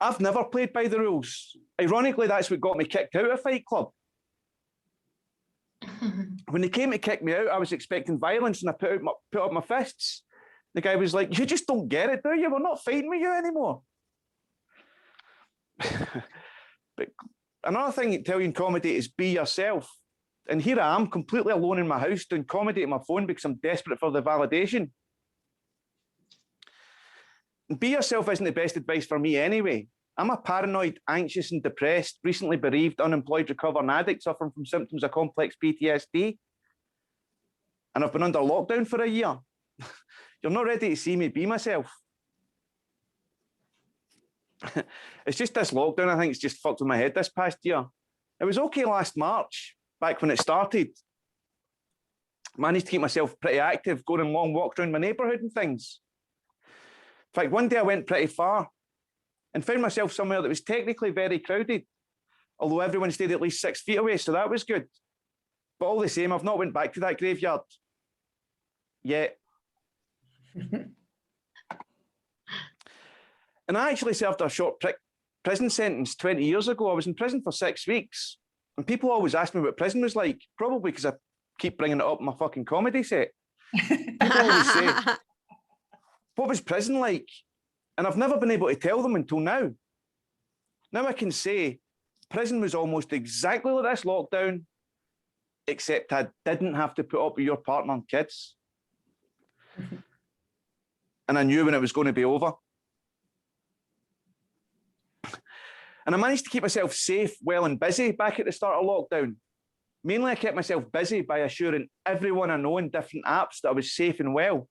I've never played by the rules. Ironically, that's what got me kicked out of Fight Club. When they came to kick me out, I was expecting violence and I put up my fists. The guy was like, "You just don't get it, do you? We're not fighting with you anymore." But another thing to tell you in comedy is be yourself. And here I am, completely alone in my house doing comedy on my phone because I'm desperate for the validation. And be yourself isn't the best advice for me anyway. I'm a paranoid, anxious and depressed, recently bereaved, unemployed, recovering addict suffering from symptoms of complex PTSD. And I've been under lockdown for a year. You're not ready to see me be myself. It's just this lockdown, I think it's just fucked with my head this past year. It was okay last March, back when it started. Managed to keep myself pretty active, going on long walks around my neighbourhood and things. In fact, one day I went pretty far and found myself somewhere that was technically very crowded, although everyone stayed at least 6 feet away, so that was good. But all the same, I've not went back to that graveyard yet. And I actually served a short prison sentence 20 years ago. I was in prison for 6 weeks. And people always ask me what prison was like, probably because I keep bringing it up in my fucking comedy set. People always say, "What was prison like?" And I've never been able to tell them until now. Now I can say prison was almost exactly like this lockdown, except I didn't have to put up with your partner and kids. And I knew when it was going to be over. And I managed to keep myself safe, well and busy back at the start of lockdown. Mainly I kept myself busy by assuring everyone I know in different apps that I was safe and well.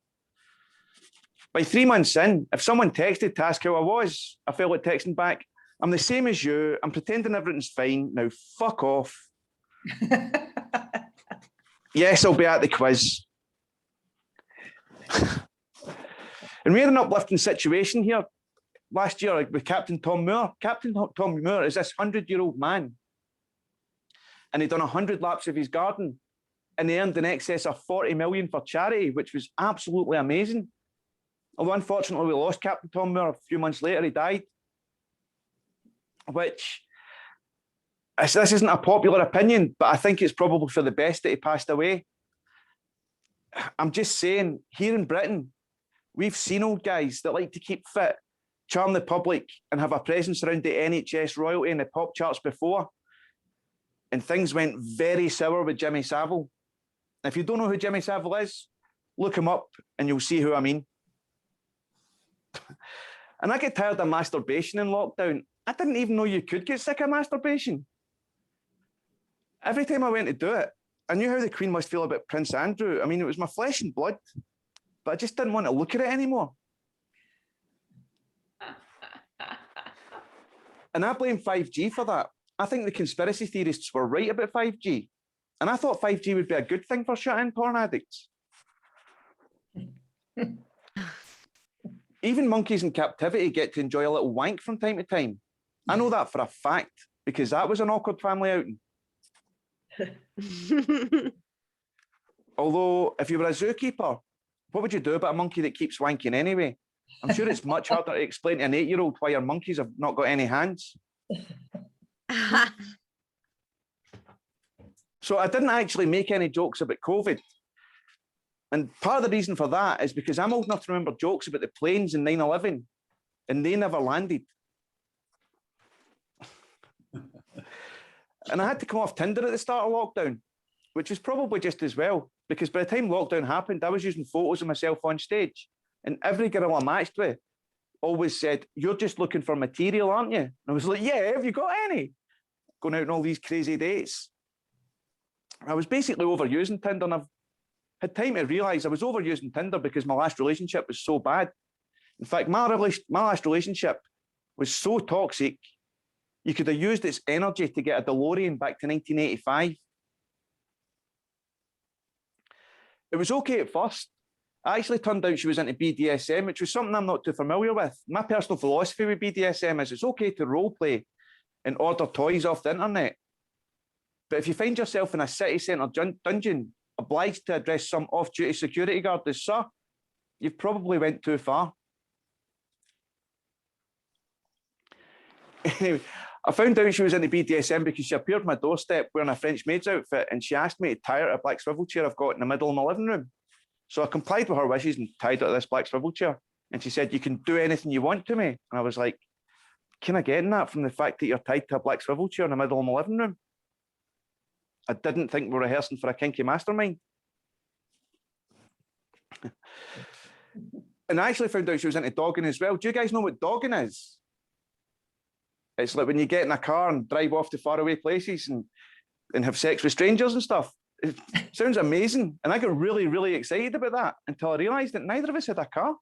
By 3 months in, if someone texted to ask how I was, I felt like texting back, "I'm the same as you, I'm pretending everything's fine, now fuck off." Yes, I'll be at the quiz. And we had an uplifting situation here last year with Captain Tom Moore. Captain Tom Moore is this 100-year-old man. And he'd done 100 laps of his garden. And he earned in excess of 40 million for charity, which was absolutely amazing. Although unfortunately we lost Captain Tom Moore a few months later, he died. Which, this isn't a popular opinion, but I think it's probably for the best that he passed away. I'm just saying, here in Britain, we've seen old guys that like to keep fit, charm the public, and have a presence around the NHS royalty and the pop charts before. And things went very sour with Jimmy Savile. If you don't know who Jimmy Savile is, look him up and you'll see who I mean. And I get tired of masturbation in lockdown. I didn't even know you could get sick of masturbation. Every time I went to do it, I knew how the Queen must feel about Prince Andrew. I mean, it was my flesh and blood, but I just didn't want to look at it anymore. And I blame 5G for that. I think the conspiracy theorists were right about 5G. And I thought 5G would be a good thing for shut-in porn addicts. Even monkeys in captivity get to enjoy a little wank from time to time. I know that for a fact, because that was an awkward family outing. Although, if you were a zookeeper, what would you do about a monkey that keeps wanking anyway? I'm sure it's much harder to explain to an 8-year-old why your monkeys have not got any hands. So I didn't actually make any jokes about COVID. And part of the reason for that is because I'm old enough to remember jokes about the planes in 9/11, and they never landed. And I had to come off Tinder at the start of lockdown, which was probably just as well, because by the time lockdown happened, I was using photos of myself on stage, and every girl I matched with always said, "You're just looking for material, aren't you?" And I was like, "Yeah, have you got any?" Going out on all these crazy dates. I was basically overusing Tinder, and I've had time to realise I was overusing Tinder because my last relationship was so bad. In fact, my last relationship was so toxic, you could have used its energy to get a DeLorean back to 1985. It was okay at first. It actually turned out she was into BDSM, which was something I'm not too familiar with. My personal philosophy with BDSM is it's okay to role play and order toys off the internet. But if you find yourself in a city centre dungeon, obliged to address some off-duty security guard as, sir, you've probably went too far. Anyway, I found out she was into BDSM because she appeared on my doorstep wearing a French maid's outfit, and she asked me to tie her a black swivel chair I've got in the middle of my living room. So I complied with her wishes and tied her to this black swivel chair. And she said, "You can do anything you want to me." And I was like, "Can I get that from the fact that you're tied to a black swivel chair in the middle of my living room?" I didn't think we were rehearsing for a kinky mastermind. And I actually found out she was into dogging as well. Do you guys know what dogging is? It's like when you get in a car and drive off to faraway places and have sex with strangers and stuff. It sounds amazing. And I got really, really excited about that until I realised that neither of us had a car.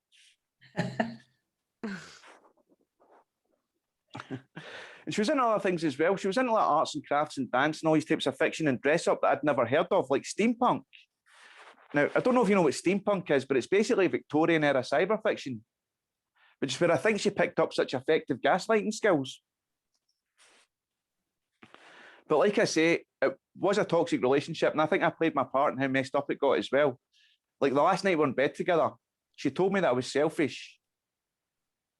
And she was into other things as well. She was into like arts and crafts and dance and all these types of fiction and dress up that I'd never heard of, like steampunk. Now, I don't know if you know what steampunk is, but it's basically Victorian era cyber fiction, which is where I think she picked up such effective gaslighting skills. But like I say, it was a toxic relationship, and I think I played my part in how messed up it got as well. Like the last night we were in bed together, she told me that I was selfish.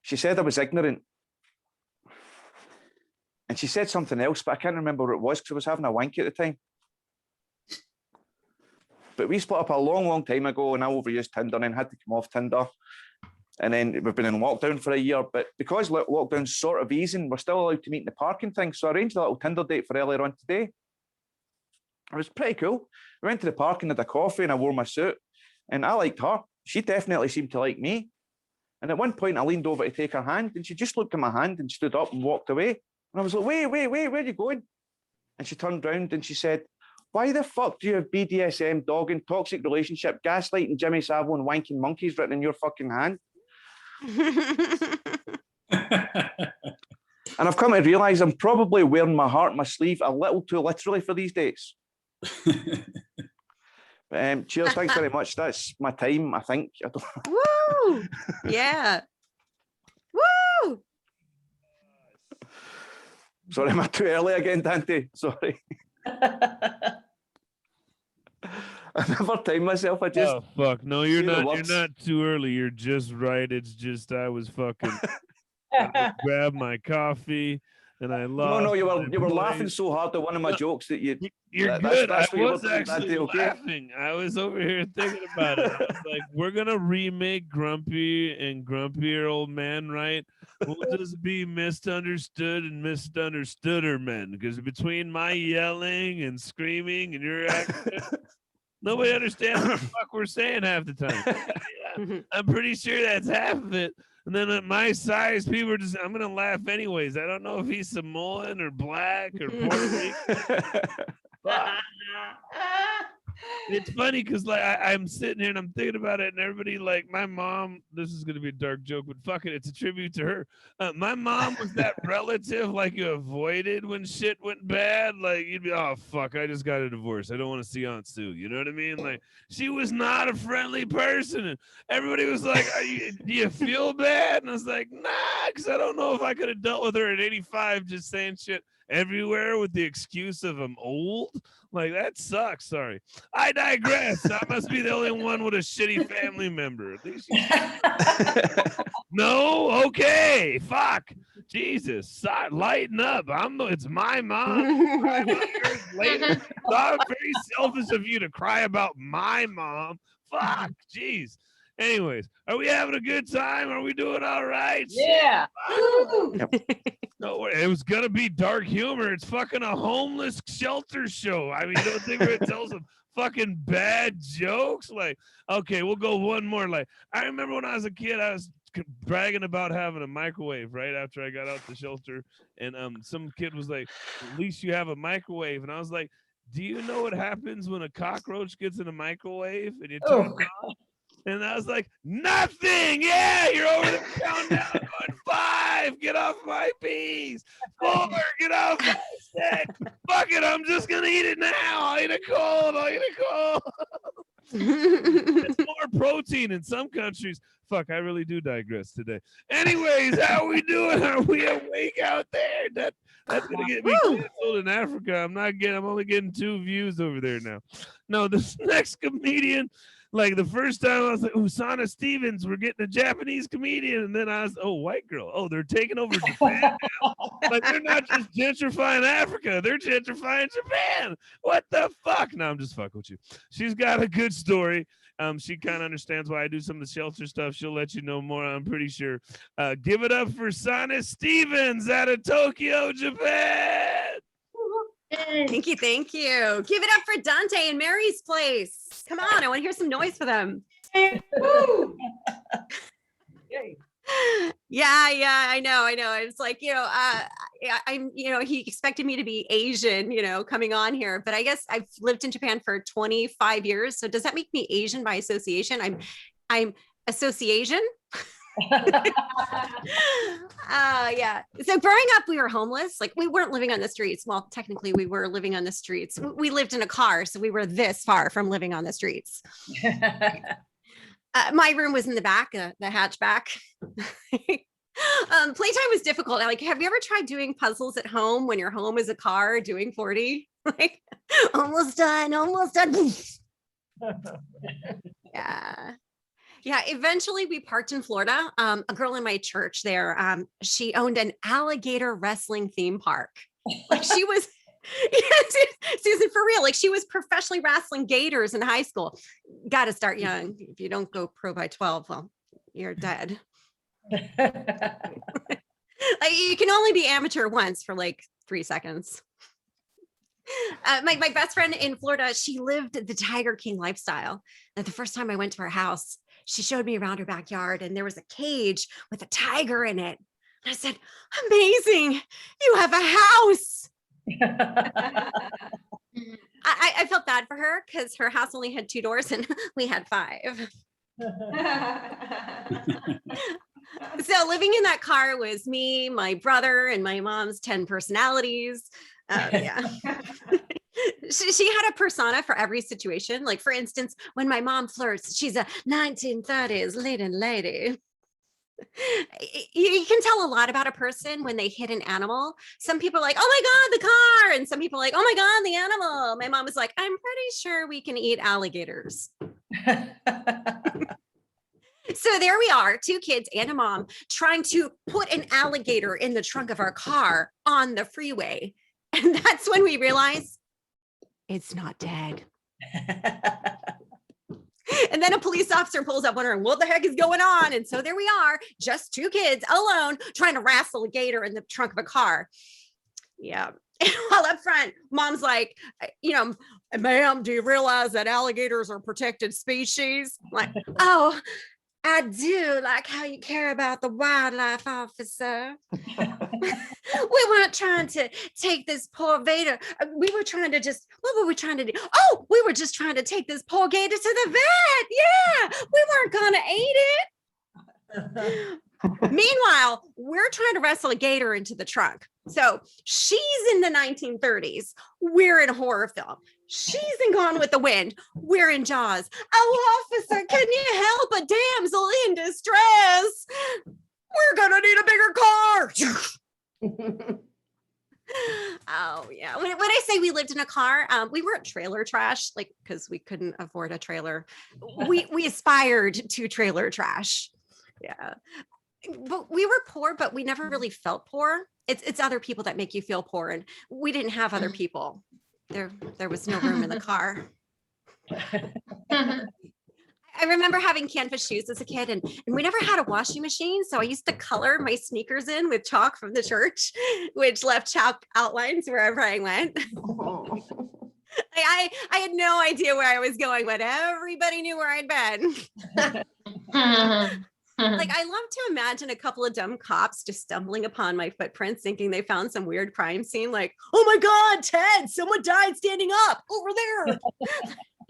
She said I was ignorant. And she said something else, but I can't remember what it was because I was having a wank at the time. But we split up a long, long time ago, and I overused Tinder and then had to come off Tinder. And then we've been in lockdown for a year. But because lockdown's sort of easing, we're still allowed to meet in the park and things. So I arranged a little Tinder date for earlier on today. It was pretty cool. We went to the park and had a coffee, and I wore my suit. And I liked her. She definitely seemed to like me. And at one point, I leaned over to take her hand, and she just looked at my hand and stood up and walked away. And I was like, wait, where are you going? And she turned around and she said, "Why the fuck do you have BDSM, dogging, toxic relationship, gaslighting, Jimmy Savile, and wanking monkeys written in your fucking hand?" And I've come to realise I'm probably wearing my heart on my sleeve a little too literally for these days. Cheers, thanks very much. That's my time, I think. I don't... Woo! Yeah. Woo! Sorry, am I too early again, Duante? Sorry. I never time myself. I just... Oh, fuck. No, you're say the not. words. You're not too early. You're just right. It's just I was fucking... I grabbed my coffee and I lost. No, you were my laughing place. so hard at one of my jokes that you... You're That's good. I what you were was doing, actually Duante, okay? laughing. I was over here thinking about it. I was like, we're gonna remake Grumpy and Grumpier Old Man, right? We'll just be misunderstood and misunderstooder men, because between my yelling and screaming and your accent, nobody understands what the fuck we're saying half the time. Yeah, I'm pretty sure that's half of it. And then at my size, people are just, I'm going to laugh anyways. I don't know if he's Samoan or black or Puerto Rican. It's funny because like I'm sitting here and I'm thinking about it, and everybody, like, my mom, this is gonna be a dark joke, but fuck it, it's a tribute to her. My mom was that relative like you avoided when shit went bad. Like you'd be, oh fuck, I just got a divorce, I don't want to see Aunt Sue. You know what I mean? Like she was not a friendly person, and everybody was like, do you feel bad? And I was like, nah, because I don't know if I could have dealt with her at 85 just saying shit everywhere with the excuse of I'm old. Like that sucks. Sorry, I digress. I must be the only one with a shitty family member. At least no, okay, fuck, Jesus, lighten up. It's my mom. Later. So very selfish of you to cry about my mom. Fuck, jeez. Anyways, are we having a good time? Are we doing all right? Yeah. No, it was gonna be dark humor. It's fucking a homeless shelter show. I mean, you don't think we're gonna tell some fucking bad jokes? Like, okay, we'll go one more. Like, I remember when I was a kid, I was bragging about having a microwave right after I got out the shelter, and some kid was like, "At least you have a microwave," and I was like, "Do you know what happens when a cockroach gets in a microwave and you turn it on?" And I was like, nothing. Yeah, you're over the countdown. Going 5, get off my piece. 4, get off my stick. Fuck it, I'm just gonna eat it now. I'll eat it cold. It's more protein in some countries. Fuck, I really do digress today. Anyways, how we doing? Are we awake out there? That's gonna get me canceled in Africa. I'm only getting 2 views over there now. No, this next comedian, like the first time I was like, Soness Stevens, we're getting a Japanese comedian. And then I was, white girl. Oh, they're taking over Japan now. Like they're not just gentrifying Africa, they're gentrifying Japan. What the fuck? No, I'm just fucking with you. She's got a good story. She kind of understands why I do some of the shelter stuff. She'll let you know more, I'm pretty sure. Give it up for Soness Stevens out of Tokyo, Japan. Thank you. Give it up for Duante and Mary's place. Come on, I want to hear some noise for them. Yeah, I know. It's like, I'm, he expected me to be Asian, coming on here, but I guess I've lived in Japan for 25 years. So does that make me Asian by association? I'm association. Yeah. So growing up, we were homeless. Like we weren't living on the streets. Well, technically we were living on the streets. We lived in a car. So we were this far from living on the streets. My room was in the back, the hatchback. Playtime was difficult. Like, have you ever tried doing puzzles at home when your home is a car doing 40? Like, almost done. Yeah. Eventually we parked in Florida. A girl in my church there, she owned an alligator wrestling theme park. Like she was, Susan, for real, like she was professionally wrestling gators in high school. Got to start young. If you don't go pro by 12, well, you're dead. Like you can only be amateur once for like 3 seconds. My best friend in Florida, she lived the Tiger King lifestyle. And the first time I went to her house, she showed me around her backyard and there was a cage with a tiger in it. And I said, amazing, you have a house. I felt bad for her because her house only had 2 doors and we had 5. So living in that car was me, my brother, and my mom's 10 personalities. Yeah. She had a persona for every situation. Like, for instance, when my mom flirts, she's a 1930s leading lady. You can tell a lot about a person when they hit an animal. Some people are like, oh my God, the car. And some people are like, oh my God, the animal. My mom was like, I'm pretty sure we can eat alligators. So there we are, 2 kids and a mom trying to put an alligator in the trunk of our car on the freeway. And that's when we realize it's not dead. And then a police officer pulls up wondering what the heck is going on. And so there we are, just 2 kids alone trying to wrestle a gator in the trunk of a car. Yeah. While up front, mom's like, ma'am, do you realize that alligators are protected species? I'm like, oh, I do like how you care about the wildlife officer. We weren't trying to take this poor gator. We were trying to what were we trying to do? Oh, we were just trying to take this poor gator to the vet. Yeah, we weren't gonna eat it. Meanwhile, we're trying to wrestle a gator into the trunk. So she's in the 1930s. We're in a horror film. She's in Gone with the Wind. We're in Jaws. Oh, officer, can you help a damsel in distress? We're gonna need a bigger car. Oh yeah. When I say we lived in a car, we weren't trailer trash, like because we couldn't afford a trailer. We aspired to trailer trash. Yeah. But we were poor, but we never really felt poor. It's other people that make you feel poor, and we didn't have other people. There was no room in the car. I remember having canvas shoes as a kid, and we never had a washing machine. So I used to color my sneakers in with chalk from the church, which left chalk outlines wherever I went. I had no idea where I was going, but everybody knew where I'd been. Like, I love to imagine a couple of dumb cops just stumbling upon my footprints, thinking they found some weird crime scene. Like, oh my God, Ted, someone died standing up over there.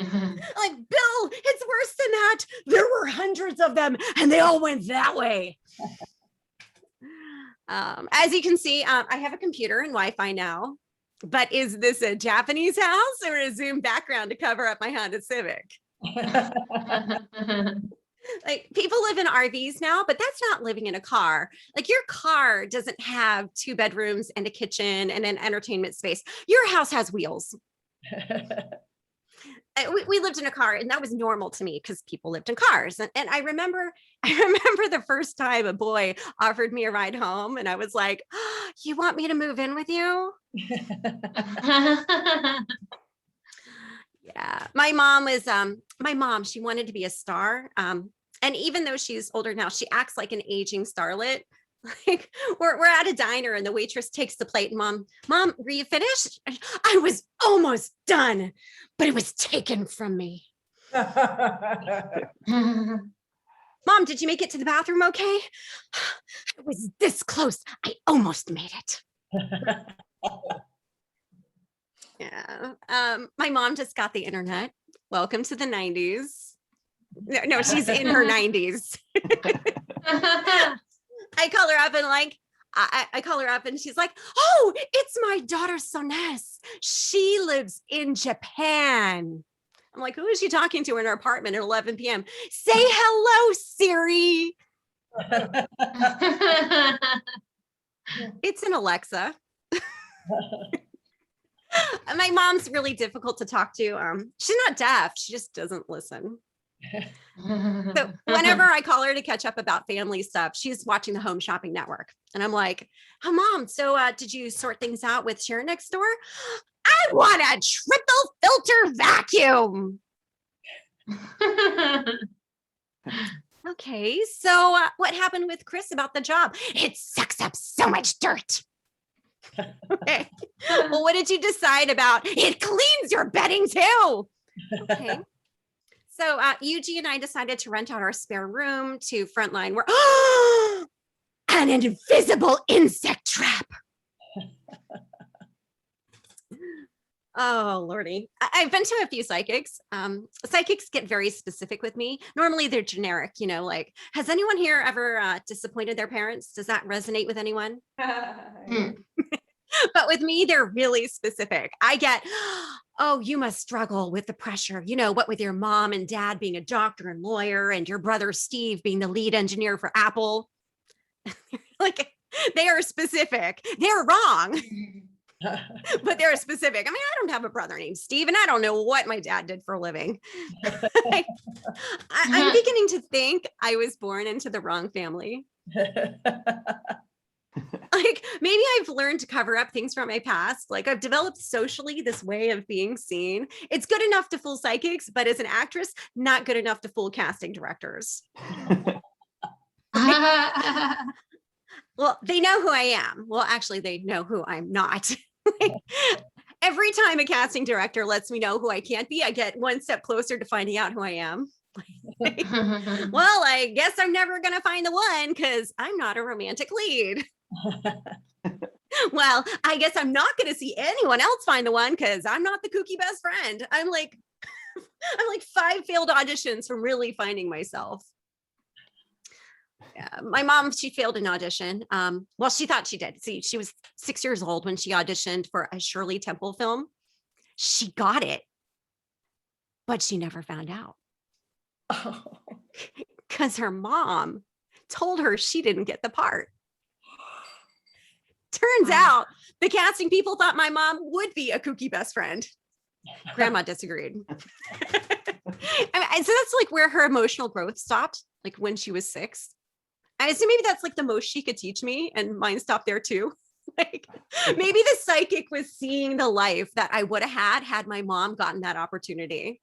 Like, Bill, it's worse than that. There were hundreds of them and they all went that way. As you can see, I have a computer and Wi-Fi now, but is this a Japanese house or a Zoom background to cover up my Honda Civic? Like people live in RVs now, but that's not living in a car. Like your car doesn't have 2 bedrooms and a kitchen and an entertainment space. Your house has wheels. We lived in a car, and that was normal to me because people lived in cars. And I remember the first time a boy offered me a ride home, and I was like, oh, "You want me to move in with you?" Yeah, my mom. She wanted to be a star. And even though she's older now, she acts like an aging starlet. Like we're at a diner and the waitress takes the plate and mom, were you finished? I was almost done, but it was taken from me. Mom, did you make it to the bathroom okay? I was this close. I almost made it. Yeah. My mom just got the internet. Welcome to the 90s. No, she's in her 90s. I call her up and I call her up and she's like, oh, it's my daughter Soness. She lives in Japan. I'm like, who is she talking to in her apartment at 11 p.m.? Say hello, Siri. It's an Alexa. My mom's really difficult to talk to. She's not deaf. She just doesn't listen. So whenever I call her to catch up about family stuff, she's watching the Home Shopping Network. And I'm like, oh, Mom, so did you sort things out with Sharon next door? I want a triple filter vacuum. Okay, so what happened with Chris about the job? It sucks up so much dirt. Okay. Well, what did you decide about? It cleans your bedding too. Okay. So Eugene and I decided to rent out our spare room to Frontline. We're an invisible insect trap. Oh, Lordy. I've been to a few psychics. Psychics get very specific with me. Normally they're generic, like, has anyone here ever disappointed their parents? Does that resonate with anyone? But with me, they're really specific. I get, oh, you must struggle with the pressure. What with your mom and dad being a doctor and lawyer and your brother Steve being the lead engineer for Apple. Like, they are specific. They're wrong. But they're specific. I mean, I don't have a brother named Steve, and I don't know what my dad did for a living. I'm beginning to think I was born into the wrong family. Like, maybe I've learned to cover up things from my past. Like, I've developed socially this way of being seen. It's good enough to fool psychics, but as an actress, not good enough to fool casting directors. Well, they know who I am. Well, actually, they know who I'm not. Every time a casting director lets me know who I can't be, I get one step closer to finding out who I am. Well, I guess I'm never going to find the one because I'm not a romantic lead. Well, I guess I'm not going to see anyone else find the one because I'm not the kooky best friend. I'm like 5 failed auditions from really finding myself. Yeah, my mom, she failed an audition. Well, she thought she did. See, she was 6 years old when she auditioned for a Shirley Temple film. She got it, but she never found out. Because her mom told her she didn't get the part. Turns out the casting people thought my mom would be a kooky best friend. Grandma disagreed. And so that's like where her emotional growth stopped, like when she was 6. I assume maybe that's like the most she could teach me, and mine stopped there too. Like, maybe the psychic was seeing the life that I would have had my mom gotten that opportunity.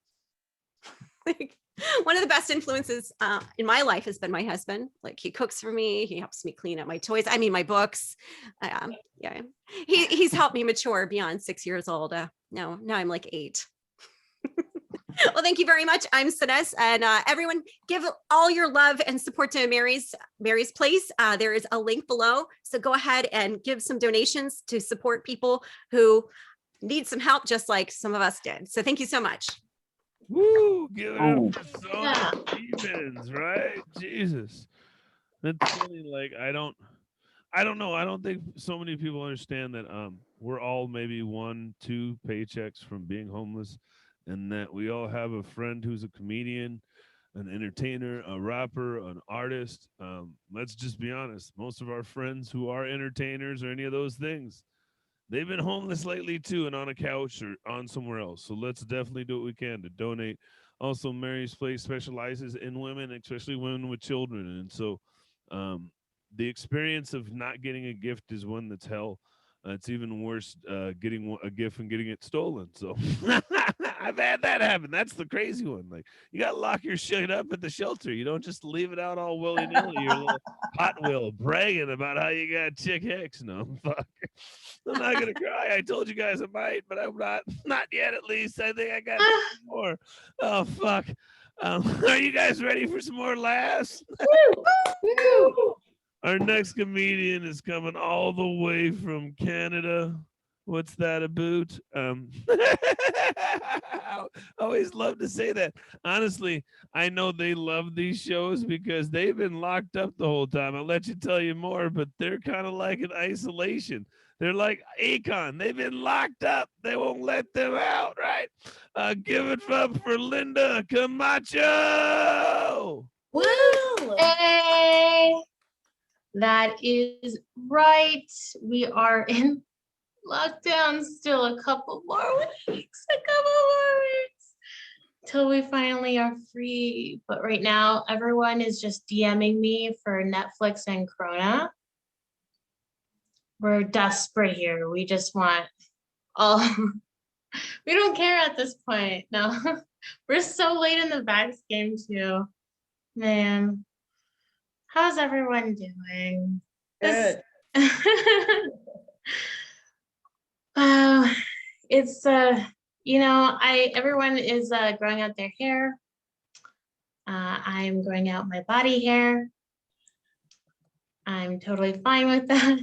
Like, one of the best influences in my life has been my husband. Like, he cooks for me. He helps me clean up my toys. I mean, my books. Yeah, he's helped me mature beyond 6 years old. Now I'm like 8. Well, thank you very much. I'm Soness, and everyone, give all your love and support to Mary's Place. There is a link below, so go ahead and give some donations to support people who need some help, just like some of us did. So thank you so much. Woo! Give it up for Soness Demons, right? Jesus, that's funny. Like, I don't know. I don't think so many people understand that we're all maybe 1-2 paychecks from being homeless. and that we all have a friend who's a comedian, an entertainer, a rapper, an artist. Let's just be honest. Most of our friends who are entertainers or any of those things, they've been homeless lately too and on a couch or on somewhere else. So let's definitely do what we can to donate. Also, Mary's Place specializes in women, especially women with children. And so the experience of not getting a gift is one that's hell. It's even worse getting a gift and getting it stolen. So I've had that happen. That's the crazy one. Like you got to lock your shit up at the shelter. You don't just leave it out all willy nilly. Your little Hot Wheel bragging about how you got chick hicks. No, fuck. I'm not gonna cry. I told you guys I might, but I'm not. Not yet. At least I think I got more. Oh fuck. Are you guys ready for some more laughs? Our next comedian is coming all the way from Canada. What's that about? I always love to say that. Honestly, I know they love these shows because they've been locked up the whole time. I'll let you tell you more, but they're kind of like in isolation. They're like Akon. They've been locked up. They won't let them out, right? Give it up for Linda Camacho. Woo! Hey, that is right. We are in lockdown still a couple more weeks till we finally are free. But right now, everyone is just DMing me for Netflix and Corona. We're desperate here. We just want all, we don't care at this point. No, we're so late in the vax game too. Man, how's everyone doing? Good. It's everyone is growing out their hair. I'm growing out my body hair. I'm totally fine with that.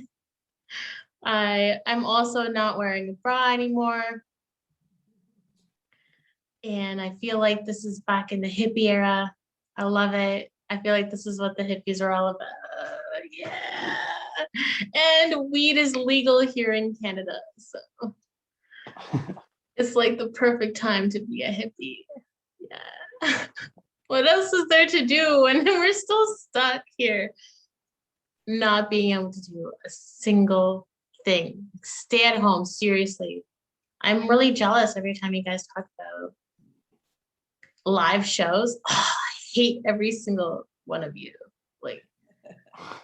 I'm also not wearing a bra anymore. And I feel like this is back in the hippie era. I love it. I feel like this is what the hippies are all about. Yeah. And weed is legal here in Canada. So it's like the perfect time to be a hippie. Yeah. What else is there to do when we're still stuck here, not being able to do a single thing? Stay at home, seriously. I'm really jealous every time you guys talk about live shows. Oh, I hate every single one of you. Like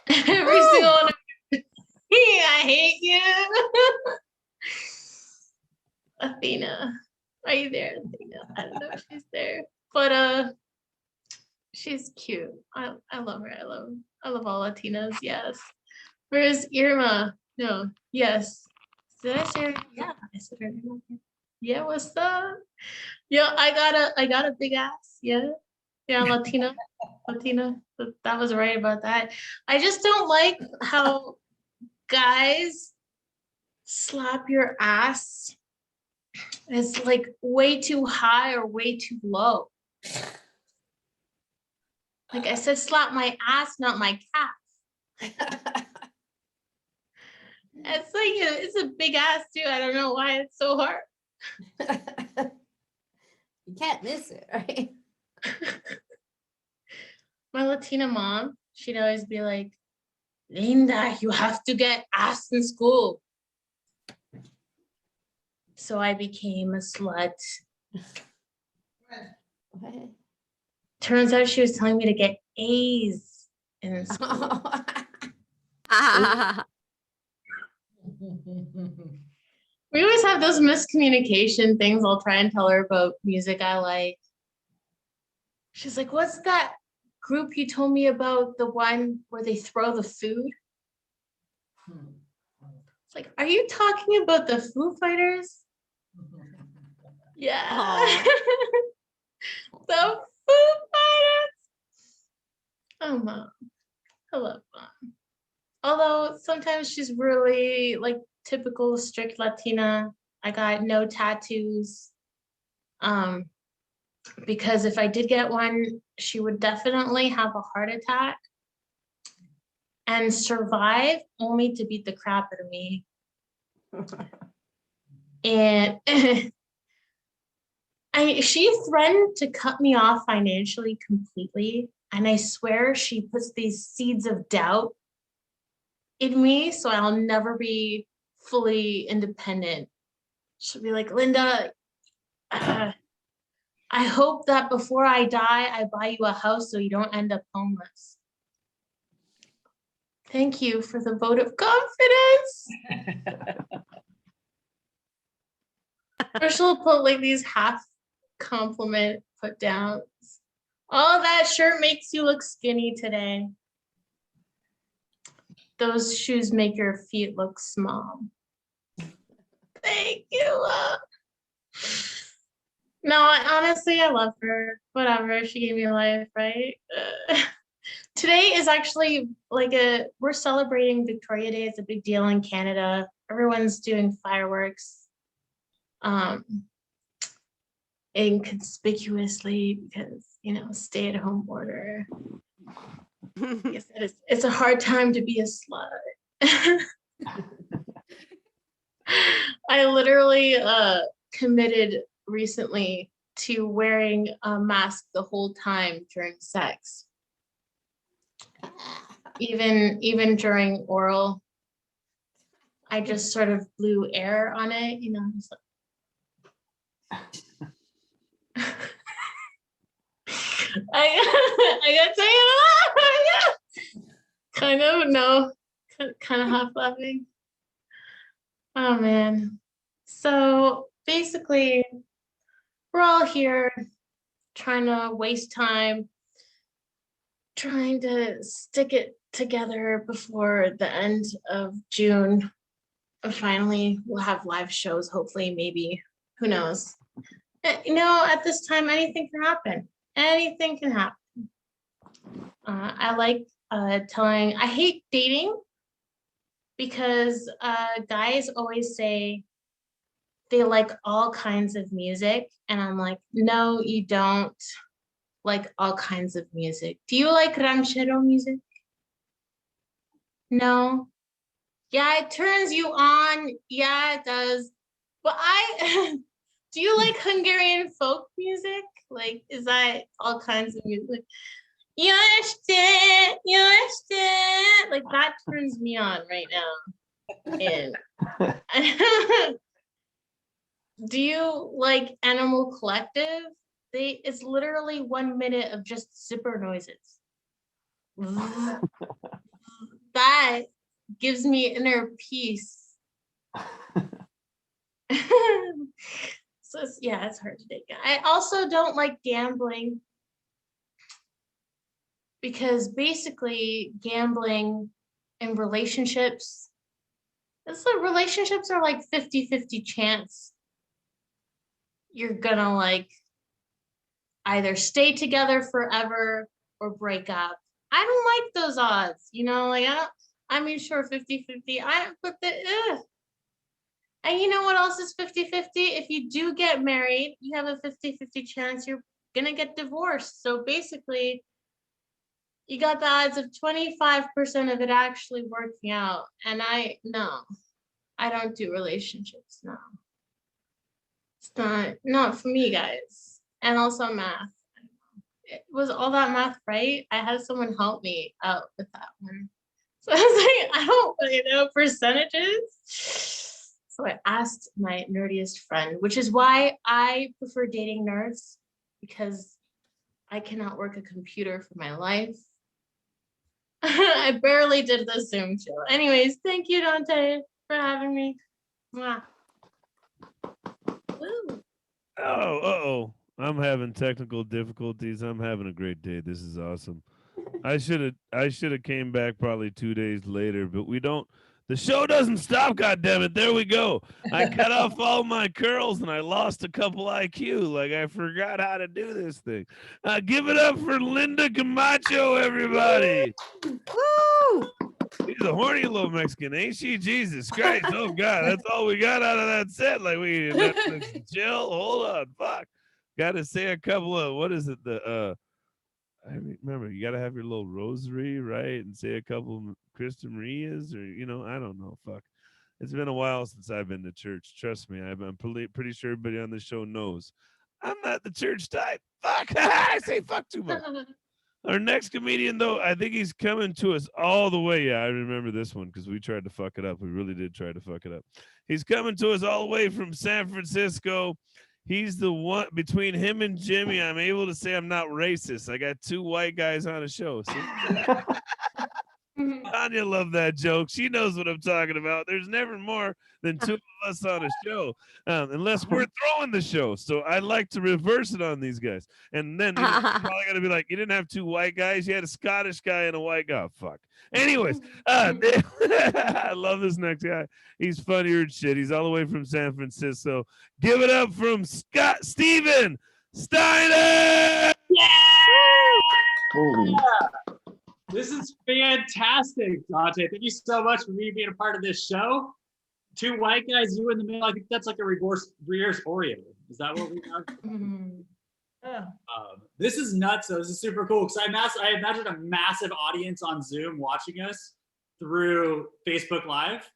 every single one of you. I hate you. Athena. Are you there, Athena? I don't know if she's there. But she's cute. I love her. I love all Latinas, yes. Where's Irma? No, yes. Did I say her? Yeah, I said her name. Yeah, what's up? Yeah, I got a big ass. Yeah. Yeah, Latina. That was right about that. I just don't like how guys slap your ass. It's like way too high or way too low. Like I said, slap my ass, not my calf. It's like it's a big ass too. I don't know why it's so hard. You can't miss it, right? My Latina mom, she'd always be like, Linda, you have to get ass in school. So I became a slut. What? Turns out she was telling me to get A's in school. We always have those miscommunication things. I'll try and tell her about music I like. She's like, what's that group you told me about, the one where they throw the food? It's like, are you talking about the Foo Fighters? Yeah. The Foo Fighters. Oh, Mom. I love Mom. Although sometimes she's really like typical strict Latina. I got no tattoos. Because if I did get one, she would definitely have a heart attack and survive only to beat the crap out of me. And She threatened to cut me off financially completely. And I swear she puts these seeds of doubt in me, so I'll never be fully independent. She'll be like, Linda, I hope that before I die, I buy you a house so you don't end up homeless. Thank you for the vote of confidence. Or she'll put like these half compliment put downs. Oh, that shirt makes you look skinny today. Those shoes make your feet look small. Thank you. No, honestly, I love her. Whatever, she gave me life, right? Today is actually like we're celebrating Victoria Day. It's a big deal in Canada. Everyone's doing fireworks. Inconspicuously because, stay-at-home order. Yes, it's a hard time to be a slut. I literally committed recently to wearing a mask the whole time during sex. Even during oral, I just sort of blew air on it, just like I gotta tell you, kind of half laughing. Oh man. So basically, we're all here trying to waste time, trying to stick it together before the end of June. And finally, we'll have live shows, hopefully, maybe, who knows? At this time, anything can happen. Anything can happen. I like I hate dating because guys always say they like all kinds of music. And I'm like, no, you don't like all kinds of music. Do you like ranchero music? No. Yeah, it turns you on. Yeah, it does. But do you like Hungarian folk music? Like, is that all kinds of music? You understand? Like, that turns me on right now. And do you like Animal Collective? It's literally 1 minute of just zipper noises. That gives me inner peace. So it's hard to take. I also don't like gambling because basically gambling in relationships, relationships are like 50-50 chance you're gonna like either stay together forever or break up. I don't like those odds, sure, 50-50. And you know what else is 50-50? If you do get married, you have a 50-50 chance you're gonna get divorced. So basically, you got the odds of 25% of it actually working out. And I don't do relationships, no. It's not for me, guys. And also math. Was all that math right? I had someone help me out with that one. So I was like, I don't really know percentages. So I asked my nerdiest friend, which is why I prefer dating nerds, because I cannot work a computer for my life. I barely did the Zoom show. Anyways, thank you, Duante, for having me. Mwah. Woo. Oh, I'm having technical difficulties. I'm having a great day. This is awesome. I should have came back probably 2 days later, but we don't. The show doesn't stop. God damn it! There we go. I cut off all my curls and I lost a couple IQ. Like I forgot how to do this thing. Give it up for Linda Camacho, everybody. Woo! She's a horny little Mexican, ain't she? Jesus Christ! Oh God, that's all we got out of that set. Like we Netflix and chill. Hold on, fuck. Got to say a couple of what is it? I remember you got to have your little rosary, right? And say a couple of Christa Marias, or I don't know. Fuck. It's been a while since I've been to church. Trust me, I'm pretty sure everybody on the show knows. I'm not the church type. Fuck. I say fuck too much. Our next comedian, though, I think he's coming to us all the way. Yeah, I remember this one because we tried to fuck it up. We really did try to fuck it up. He's coming to us all the way from San Francisco. He's the one between him and Jimmy. I'm able to say I'm not racist. I got 2 white guys on a show. See? Tanya loved that joke. She knows what I'm talking about. There's never more than 2 of us on a show, unless we're throwing the show. So I like to reverse it on these guys. And then you're probably going to be like, you didn't have 2 white guys. You had a Scottish guy and a white guy. Oh, fuck. Anyways, I love this next guy. He's funnier than shit. He's all the way from San Francisco. Give it up from Steven Steiner. This is fantastic, Duante. Thank you so much for me being a part of this show. 2 white guys, you in the middle. I think that's like a reverse Oreo. Is that what we have? This is nuts, though. This is super cool because I imagine a massive audience on Zoom watching us through Facebook Live,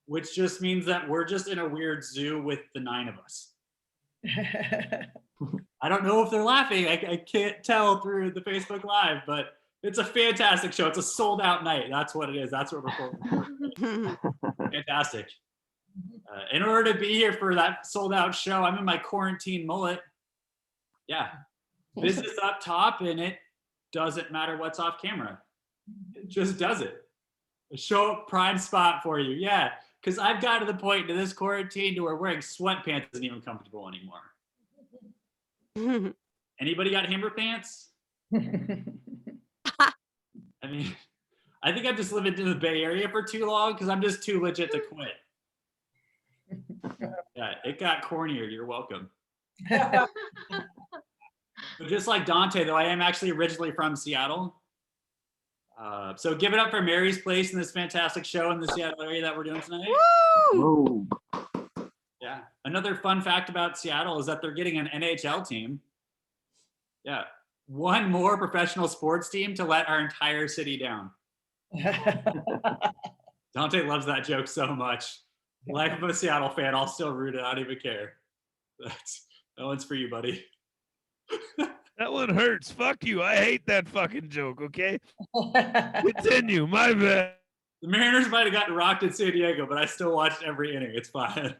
which just means that we're just in a weird zoo with the 9 of us. I don't know if they're laughing. I can't tell through the Facebook Live, but it's a fantastic show. It's a sold out night. That's what it is. That's what we're fantastic. In order to be here for that sold out show, I'm in my quarantine mullet. Yeah. This is up top and it doesn't matter what's off camera. It just does it. A show up prime spot for you. Yeah. Because I've got to the point in this quarantine to where wearing sweatpants isn't even comfortable anymore. Anybody got hammer pants? I mean, I think I've just lived in the Bay Area for too long because I'm just too legit to quit. Yeah, it got cornier. You're welcome. But just like Duante, though, I am actually originally from Seattle. So give it up for Mary's Place in this fantastic show in the Seattle area that we're doing tonight. Woo! Yeah. Another fun fact about Seattle is that they're getting an NHL team. Yeah. 1 more professional sports team to let our entire city down. Duante loves that joke so much. Life of a Seattle fan, I'll still root it. I don't even care. That one's for you, buddy. That one hurts. Fuck you. I hate that fucking joke, okay? Continue. My bad. The Mariners might have gotten rocked in San Diego, but I still watched every inning. It's fine.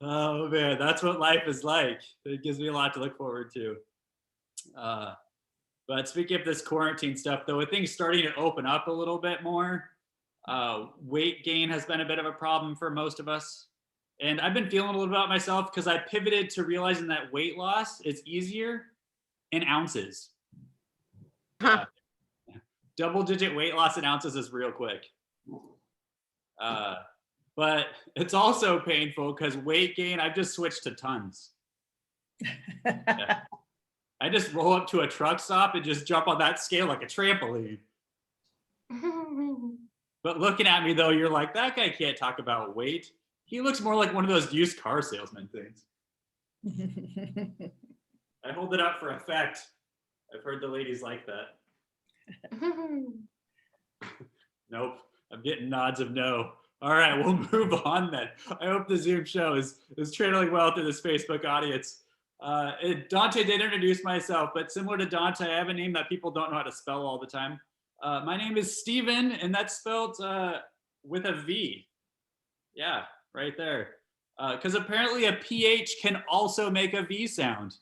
Oh, man. That's what life is like. It gives me a lot to look forward to. But speaking of this quarantine stuff, though, with things starting to open up a little bit more, weight gain has been a bit of a problem for most of us. And I've been feeling a little about myself because I pivoted to realizing that weight loss is easier in ounces. Double-digit weight loss in ounces is real quick. But it's also painful because weight gain, I've just switched to tons. Yeah. I just roll up to a truck stop and just jump on that scale like a trampoline. But looking at me, though, you're like, that guy can't talk about weight. He looks more like one of those used car salesman things. I hold it up for effect. I've heard the ladies like that. Nope. I'm getting nods of no. All right, we'll move on then. I hope the Zoom show is channeling well through this Facebook audience. Duante did introduce myself, but similar to Duante, I have a name that people don't know how to spell all the time. My name is Steven, and that's spelled with a V. Yeah, right there. Because apparently a PH can also make a V sound.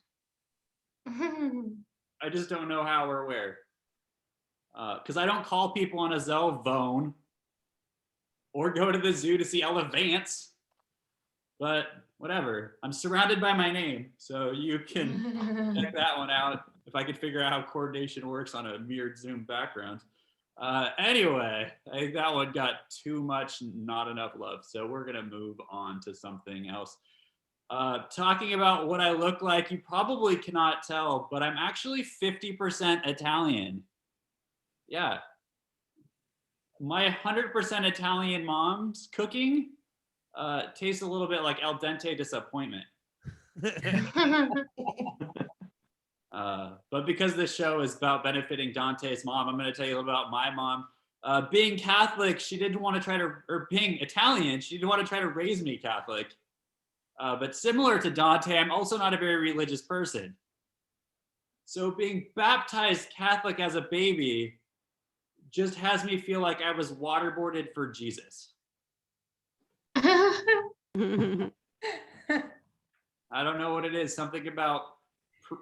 I just don't know how or where. Because I don't call people on a Zell phone or go to the zoo to see elephants. But whatever. I'm surrounded by my name, so you can check that one out if I could figure out how coordination works on a mirrored Zoom background. Anyway, I think that one got too much, not enough love. So we're going to move on to something else. Talking about what I look like, you probably cannot tell, but I'm actually 50% Italian. Yeah. My 100% Italian mom's cooking tastes a little bit like al dente disappointment. But because this show is about benefiting Dante's mom, I'm going to tell you about my mom. Being Catholic, she didn't want to try to, or being Italian, she didn't want to try to raise me Catholic. But similar to Duante, I'm also not a very religious person. So being baptized Catholic as a baby just has me feel like I was waterboarded for Jesus. I don't know what it is. Something about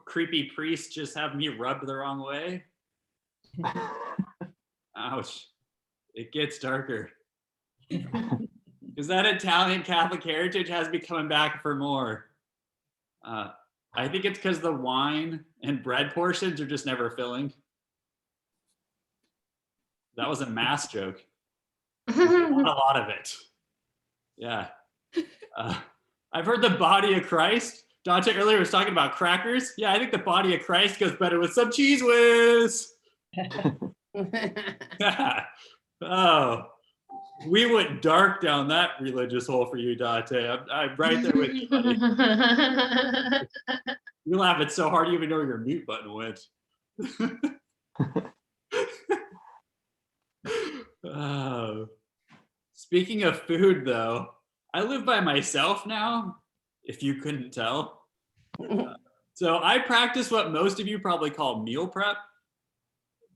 creepy priests just have me rubbed the wrong way. Ouch. It gets darker. Because that Italian Catholic heritage has me coming back for more. I think it's because the wine and bread portions are just never filling. That was a mass joke. Not a lot of it. Yeah. I've heard the body of Christ. Dante earlier was talking about crackers. Yeah, I think the body of Christ goes better with some cheese whiz. Oh, we went dark down that religious hole for you, Dante. I'm right there with you, buddy. You're laughing so hard you even know where your mute button went. Speaking of food, though, I live by myself now, if you couldn't tell. So I practice what most of you probably call meal prep.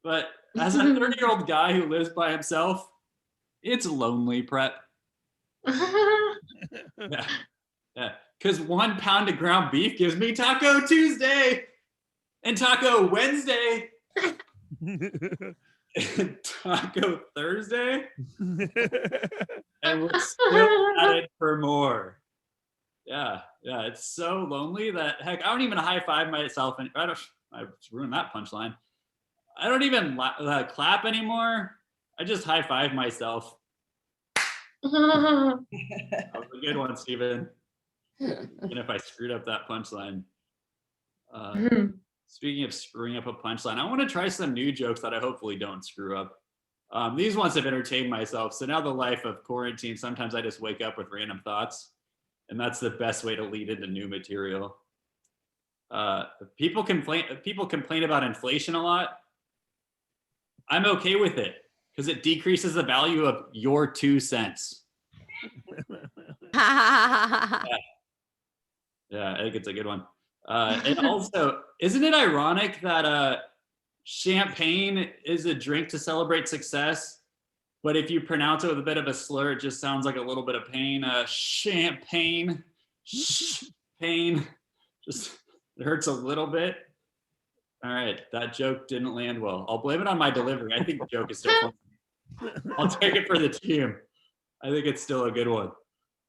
But as a 30-year-old guy who lives by himself, it's lonely prep. Yeah. Because 1 pound of ground beef gives me Taco Tuesday and Taco Wednesday and Taco Thursday. And we're still at it for more. Yeah, it's so lonely that, heck, I don't even high five myself. And I ruined that punchline. I don't even clap anymore. I just high five myself. That was a good one, Steven. And if I screwed up that punchline. Speaking of screwing up a punchline, I want to try some new jokes that I hopefully don't screw up. These ones have entertained myself. So now the life of quarantine, sometimes I just wake up with random thoughts. And that's the best way to lead into new material. People complain about inflation a lot. I'm okay with it because it decreases the value of your 2 cents. Yeah, I think it's a good one. And also, isn't it ironic that champagne is a drink to celebrate success, but if you pronounce it with a bit of a slur, it just sounds like a little bit of pain. Champagne, pain, just it hurts a little bit. All right, that joke didn't land well. I'll blame it on my delivery. I think the joke is still funny. I'll take it for the team. I think it's still a good one.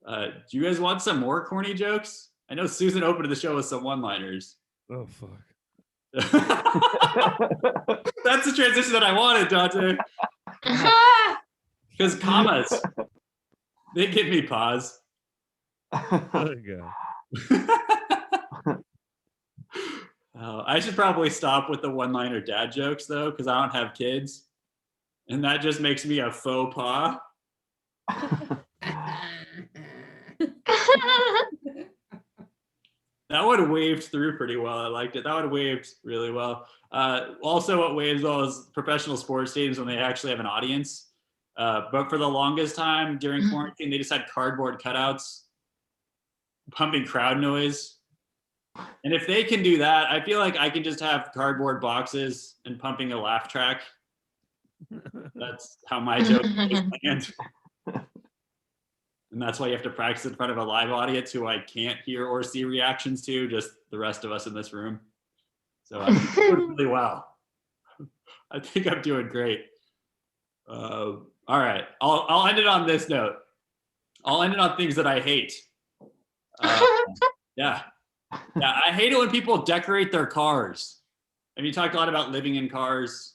Do you guys want some more corny jokes? I know Susan opened the show with some one-liners. Oh, fuck. That's the transition that I wanted, Dante. Because commas, they give me pause. Oh, God. I should probably stop with the one-liner dad jokes, though, because I don't have kids. And that just makes me a faux pas. That one waved through pretty well. I liked it. That one waved really well. Also, what waves well is professional sports stadiums when they actually have an audience. But for the longest time during quarantine, they just had cardboard cutouts, pumping crowd noise. And if they can do that, I feel like I can just have cardboard boxes and pumping a laugh track. That's how my joke is planned. And that's why you have to practice in front of a live audience who I can't hear or see reactions to, just the rest of us in this room. So I'm doing really well. I think I'm doing great. All right, I'll end it on this note. I'll end it on things that I hate. Yeah, I hate it when people decorate their cars. And you talked a lot about living in cars,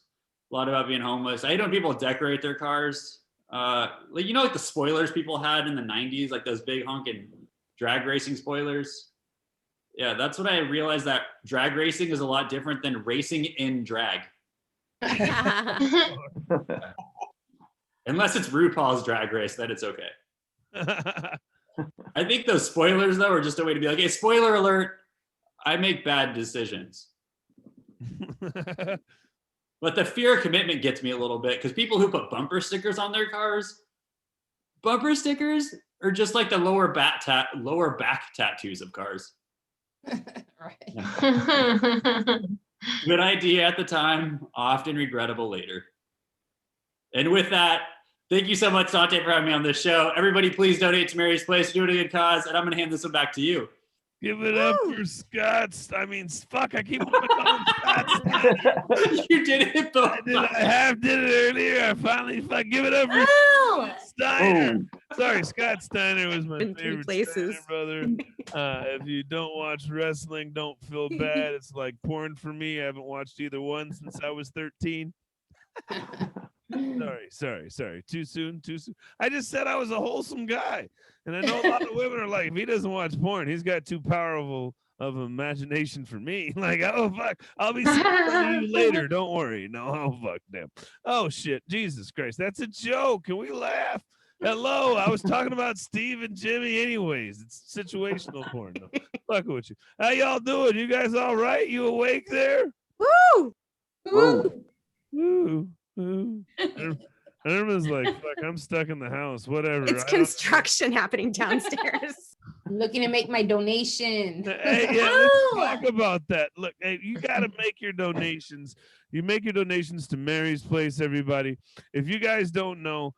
a lot about being homeless. I hate when people decorate their cars. Like, you know, like the spoilers people had in the 90s, like those big honking drag racing spoilers. Yeah, that's what I realized, that drag racing is a lot different than racing in drag. Unless it's RuPaul's Drag Race, then it's okay. I think those spoilers, though, are just a way to be like, hey, spoiler alert, I make bad decisions. But the fear of commitment gets me a little bit, because people who put bumper stickers on their cars, bumper stickers, or just like the lower back tattoos of cars. Right. Good idea at the time, often regrettable later. And with that, thank you so much, Duante, for having me on this show. Everybody, please donate to Mary's Place. Do it a good cause, and I'm going to hand this one back to you. Give it up for Scott's. I mean, fuck, I keep wanting to call him Scott Steiner. You did it, though. I half did it earlier. I finally give it up for Oh. Steiner. Sorry, Scott Steiner was my In three favorite places. Steiner brother. If you don't watch wrestling, don't feel bad. It's like porn for me. I haven't watched either one since I was 13. Sorry. Too soon. I just said I was a wholesome guy. And I know a lot of women are like, if he doesn't watch porn, he's got too powerful of imagination for me. Like, oh, fuck. I'll be seeing you later. Don't worry. No, oh, fuck them. Oh, shit. Jesus Christ. That's a joke. Can we laugh? Hello. I was talking about Steve and Jimmy anyways. It's situational porn. No, fucking with you. How y'all doing? You guys all right? You awake there? Woo! Woo. Ooh. Irma's like, fuck, I'm stuck in the house. Whatever. It's construction happening downstairs. I'm looking to make my donation. Hey, yeah, let's talk about that. Look, hey, you got to make your donations. You make your donations to Mary's Place, everybody. If you guys don't know,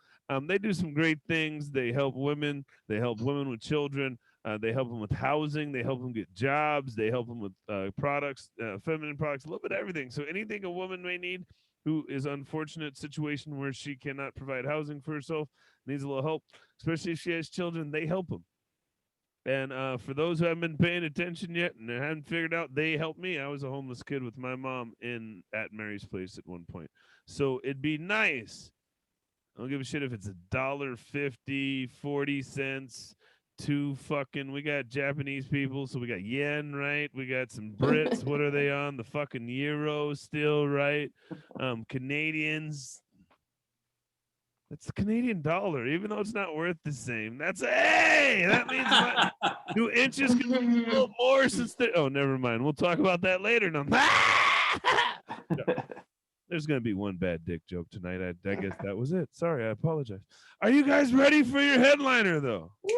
they do some great things. They help women. They help women with children. They help them with housing. They help them get jobs. They help them with products, feminine products, a little bit of everything. So anything a woman may need who is unfortunate situation where she cannot provide housing for herself, needs a little help, especially if she has children, they help them. And for those who haven't been paying attention yet and haven't figured out, they helped me. I was a homeless kid with my mom at Mary's Place at one point. So it'd be nice. I don't give a shit if it's $1.50, 40 cents, we got Japanese people, so we got yen, right? We got some Brits. What are they on? The fucking euro still, right? Canadians. That's the Canadian dollar, even though it's not worth the same. That's hey, that means my new inches can be a little more since they. Oh, never mind. We'll talk about that later. No. There's gonna be one bad dick joke tonight. I guess that was it. Sorry, I apologize. Are you guys ready for your headliner though? Woo!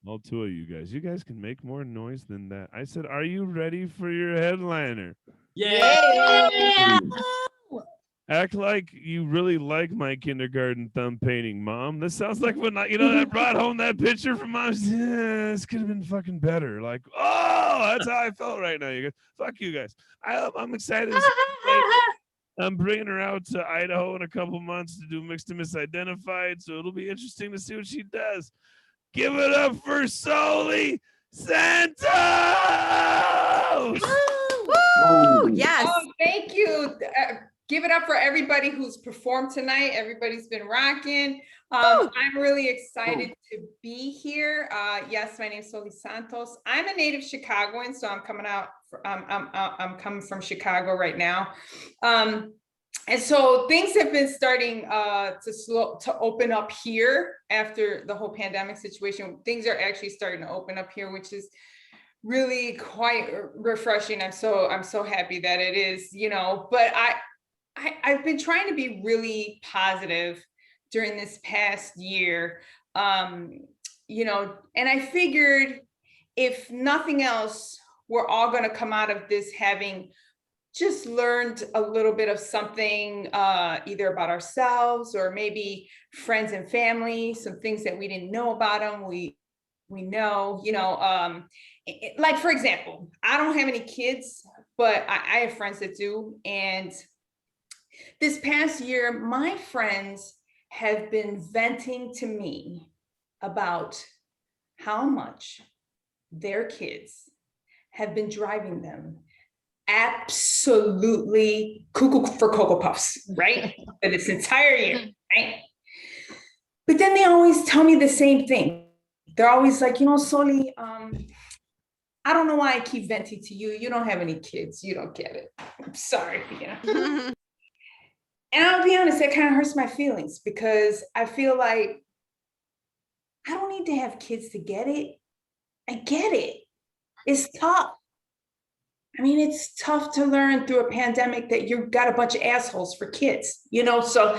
All two of you guys. You guys can make more noise than that. I said, are you ready for your headliner? Yeah. Act like you really like my kindergarten thumb painting, Mom. This sounds like when I brought home that picture from Mom. Yeah, this could have been fucking better. Like, oh, that's how I felt right now. You guys, fuck you guys. I'm excited. I'm bringing her out to Idaho in a couple months to do Mixed and Misidentified, so it'll be interesting to see what she does. Give it up for Soli Santos! Woo! Yes. Oh, thank you. Give it up for everybody who's performed tonight. Everybody's been rocking. I'm really excited to be here. Yes, my name is Soli Santos. I'm a native Chicagoan, so I'm coming out. I'm coming from Chicago right now, and so things have been starting to open up here after the whole pandemic situation. Things are actually starting to open up here, which is really quite refreshing. I'm so happy that it is. But I've been trying to be really positive during this past year, and I figured if nothing else, we're all going to come out of this having just learned a little bit of something, either about ourselves or maybe friends and family, some things that we didn't know about them. We know, like, for example, I don't have any kids, but I have friends that do. And this past year, my friends have been venting to me about how much their kids have been driving them absolutely cuckoo for Cocoa Puffs, right? For this entire year, right? But then they always tell me the same thing. They're always like, Soli, I don't know why I keep venting to you. You don't have any kids. You don't get it. I'm sorry, And I'll be honest, that kind of hurts my feelings because I feel like I don't need to have kids to get it. I get it. It's tough. I mean, it's tough to learn through a pandemic that you've got a bunch of assholes for kids, so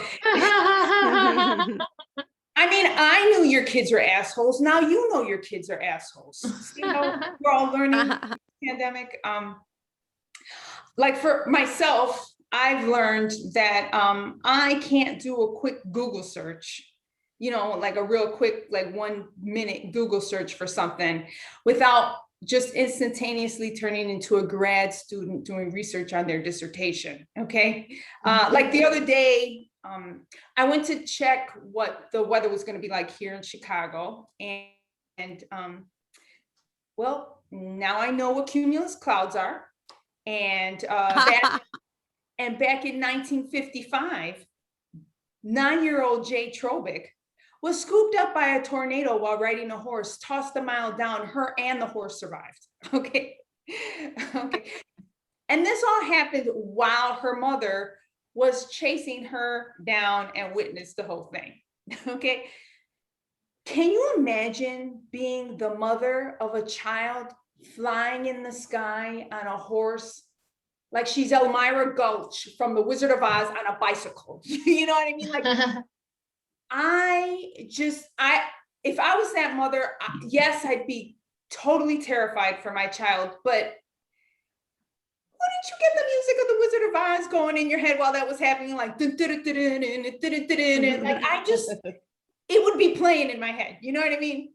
I I mean, I knew your kids were assholes. Now you know your kids are assholes. See how we're all learning pandemic. Like for myself, I've learned that I can't do a quick Google search, you know, like a real quick, like 1 minute Google search for something without just instantaneously turning into a grad student doing research on their dissertation. Okay. Like the other day, I went to check what the weather was going to be like here in Chicago. And well, now I know what cumulus clouds are. And back in 1955, 9-year-old Jay Trobick was scooped up by a tornado while riding a horse, tossed a mile down. Her and the horse survived. Okay. Okay. And this all happened while her mother was chasing her down and witnessed the whole thing. Okay. Can you imagine being the mother of a child flying in the sky on a horse, like she's Elmira Gulch from The Wizard of Oz on a bicycle? You know what I mean? Like, if I was that mother, yes, I'd be totally terrified for my child, but wouldn't you get the music of The Wizard of Oz going in your head while that was happening? Like, like it would be playing in my head. You know what I mean?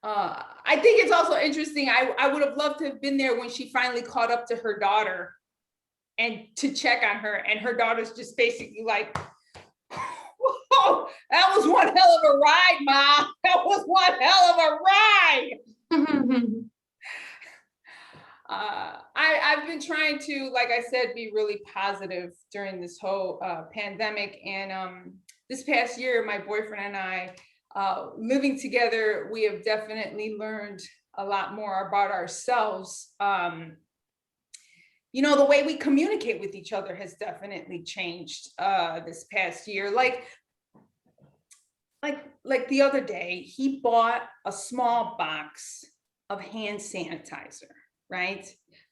I think it's also interesting. I would have loved to have been there when she finally caught up to her daughter and to check on her. And her daughter's just basically like, whoa, that was one hell of a ride, Ma. That was one hell of a ride. I've been trying to, like I said, be really positive during this whole pandemic. And this past year, my boyfriend and I, living together, we have definitely learned a lot more about ourselves. You know, the way we communicate with each other has definitely changed this past year. Like the other day, he bought a small box of hand sanitizer, right?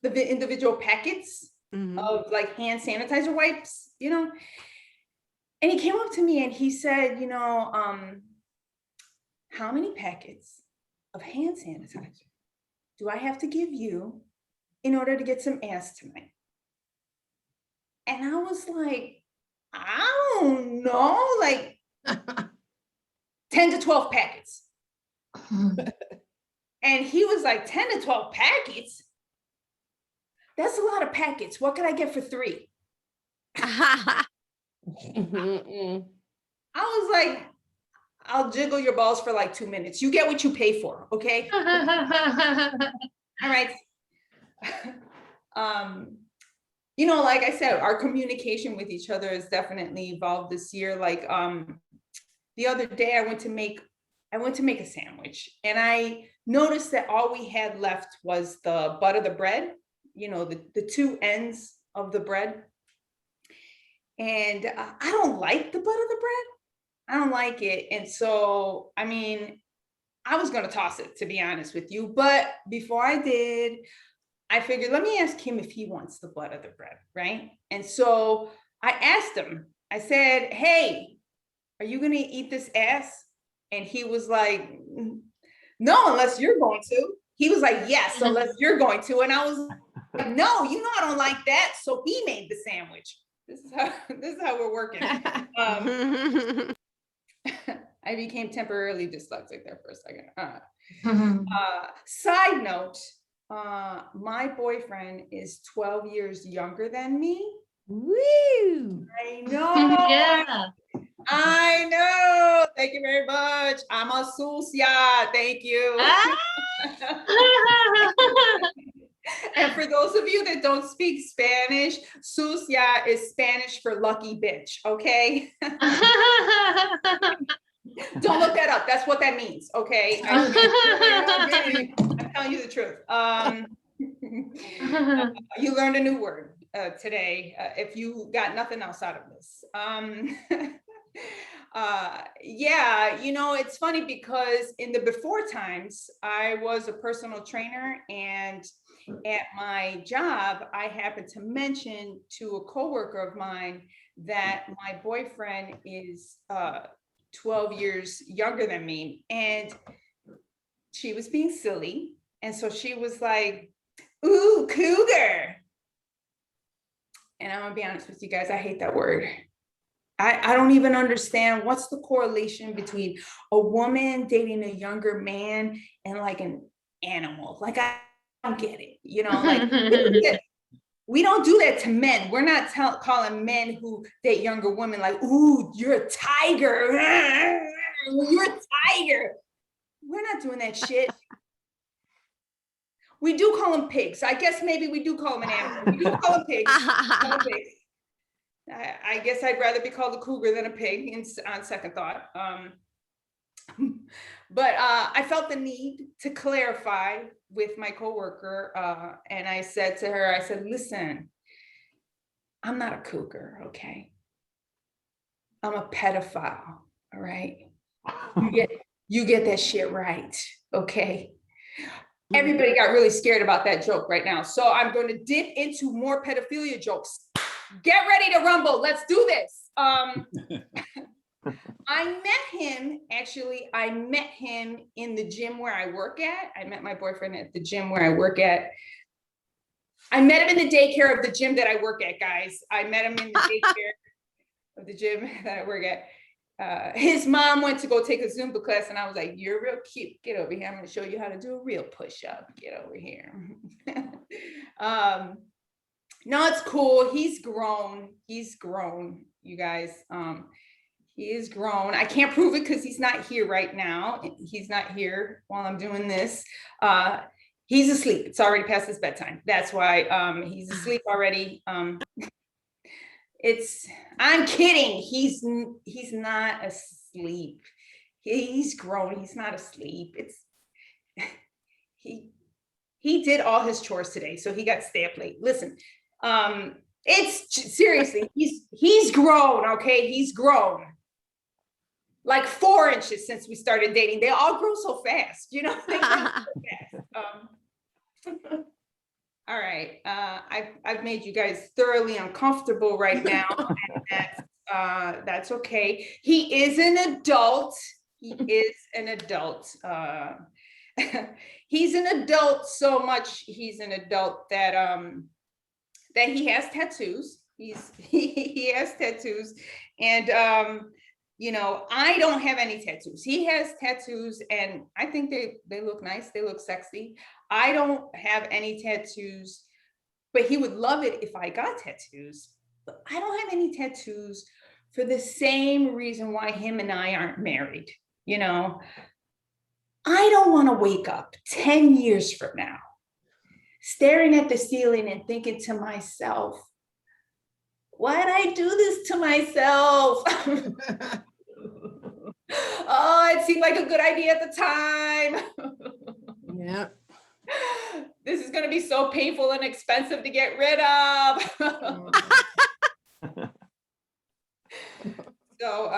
The individual packets of like hand sanitizer wipes, you know? And he came up to me and he said, you know, how many packets of hand sanitizer do I have to give you in order to get some ass tonight? And I was like, I don't know, like 10 to 12 packets. And he was like, 10 to 12 packets? That's a lot of packets. What could I get for 3? I was like, I'll jiggle your balls for like 2 minutes. You get what you pay for, okay? All right. You know, like I said, our communication with each other has definitely evolved this year. Like the other day I went to make a sandwich and I noticed that all we had left was the butt of the bread, you know, the 2 ends of the bread. And I don't like the butt of the bread. I don't like it. And so, I mean, I was going to toss it, to be honest with you. But before I did, I figured, let me ask him if he wants the butt of the bread, right? And so I asked him, I said, hey, are you going to eat this ass? And he was like, no, unless you're going to. He was like, yes, unless you're going to. And I was like, no, you know I don't like that. So he made the sandwich. This is how we're working. I became temporarily dyslexic there for a second. Side note, my boyfriend is 12 years younger than me. Woo! I know. Yeah. I know. Thank you very much. I'm a sucia. Thank you. And for those of you that don't speak Spanish, sucia is Spanish for lucky bitch, okay? Don't look that up. That's what that means, okay? I'm telling you the truth. You learned a new word today if you got nothing else out of this. Yeah, you know, it's funny because in the before times, I was a personal trainer, and at my job, I happened to mention to a coworker of mine that my boyfriend is 12 years younger than me. And she was being silly. And so she was like, ooh, cougar. And I'm gonna be honest with you guys, I hate that word. I don't even understand what's the correlation between a woman dating a younger man and like an animal. Like, I don't get it, you know, like we don't do that to men. We're not calling men who date younger women like, ooh, you're a tiger. You're a tiger. We're not doing that shit. We do call them pigs. I guess maybe we do call them an animal. We do call them pigs. I guess I'd rather be called a cougar than a pig on second thought. But I felt the need to clarify with my coworker. And I said to her, I said, listen, I'm not a cougar, okay? I'm a pedophile, all right? You get that shit right, okay? Everybody got really scared about that joke right now. So I'm going to dip into more pedophilia jokes. Get ready to rumble. Let's do this. I met him in the gym where I work at. I met my boyfriend at the gym where I work at. I met him in the daycare of the gym that I work at, guys. I met him in the daycare of the gym that I work at. His mom went to go take a Zumba class, and I was like, you're real cute. Get over here. I'm going to show you how to do a real push-up. Get over here. No, it's cool. He's grown. He's grown, you guys. He is grown. I can't prove it because he's not here right now. He's not here while I'm doing this. He's asleep. It's already past his bedtime. That's why he's asleep already. I'm kidding. He's not asleep. He's grown. He's not asleep. He did all his chores today, so he got to stay up late. Listen, it's seriously, he's grown, okay? He's grown. Like 4 inches since we started dating. They all grow so fast, you know? They grow so fast. All right, I've made you guys thoroughly uncomfortable right now, and that's okay. He is an adult. He is an adult. He's an adult so much. He's an adult that that he has tattoos. He has tattoos, and you know, I don't have any tattoos. He has tattoos, and I think they look nice. They look sexy. I don't have any tattoos, but he would love it if I got tattoos. But I don't have any tattoos for the same reason why him and I aren't married. You know, I don't want to wake up 10 years from now, staring at the ceiling and thinking to myself, why'd I do this to myself? Oh, it seemed like a good idea at the time. Yeah. This is going to be so painful and expensive to get rid of. So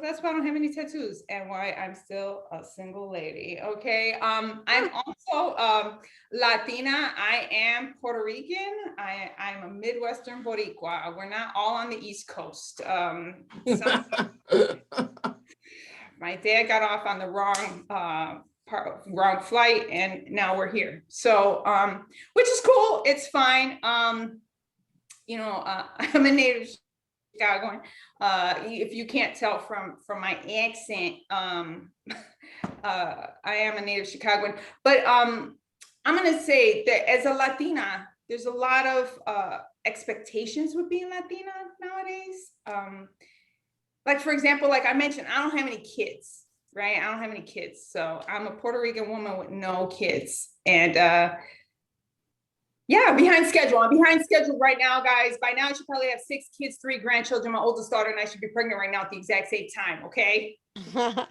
that's why I don't have any tattoos and why I'm still a single lady. Okay. I'm also Latina. I am Puerto Rican. I'm a Midwestern Boricua. We're not all on the East Coast. My dad got off on the wrong flight, and now we're here. So, which is cool. It's fine. You know, I'm a native Chicagoan. If you can't tell from my accent, I am a native Chicagoan. But I'm gonna say that as a Latina, there's a lot of expectations with being Latina nowadays. Like, for example, like I mentioned, I don't have any kids, right? I don't have any kids. So I'm a Puerto Rican woman with no kids. And yeah, behind schedule. I'm behind schedule right now, guys. By now, I should probably have 6 kids, 3 grandchildren. My oldest daughter and I should be pregnant right now at the exact same time, okay? My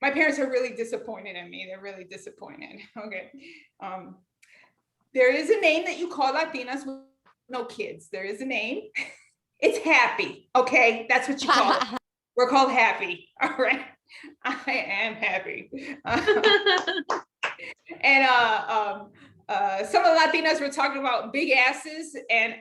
parents are really disappointed in me. They're really disappointed, okay? There is a name that you call Latinas with no kids. There is a name. It's happy, okay? That's what you call it. We're called happy, all right? I am happy. And some of the Latinas were talking about big asses, and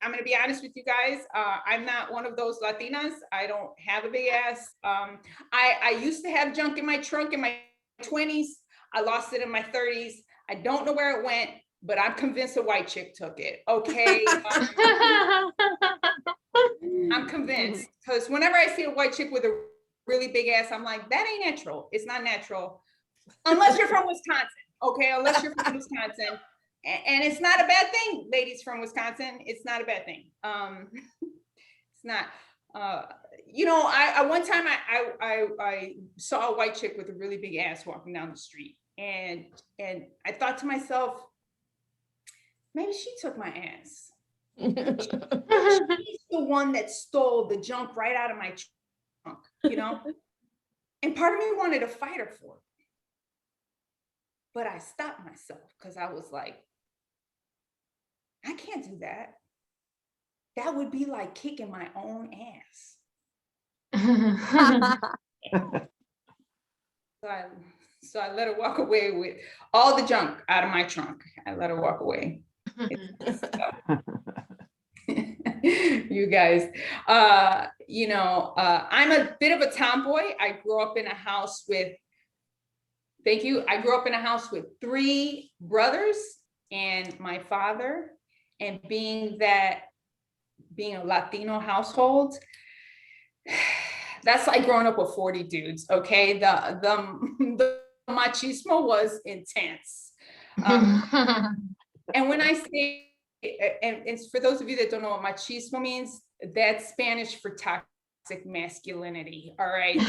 I'm gonna be honest with you guys. I'm not one of those Latinas. I don't have a big ass. I used to have junk in my trunk in my 20s. I lost it in my 30s. I don't know where it went, but I'm convinced a white chick took it. Okay. I'm convinced, because whenever I see a white chick with a really big ass, I'm like, that ain't natural. It's not natural. Unless you're from Wisconsin. Okay. Unless you're from Wisconsin. And it's not a bad thing, ladies from Wisconsin. It's not a bad thing. It's not. I one time I saw a white chick with a really big ass walking down the street, and I thought to myself, maybe she took my ass. She's the one that stole the junk right out of my trunk, And part of me wanted to fight her for it, but I stopped myself because I was like, I can't do that. That would be like kicking my own ass. So I let her walk away with all the junk out of my trunk. I let her walk away. You guys, I'm a bit of a tomboy. I grew up in a house with, thank you. I grew up in a house with 3 brothers and my father. And being a Latino household, that's like growing up with 40 dudes. Okay, the machismo was intense. And when I say, and for those of you that don't know what machismo means, that's Spanish for toxic masculinity. All right.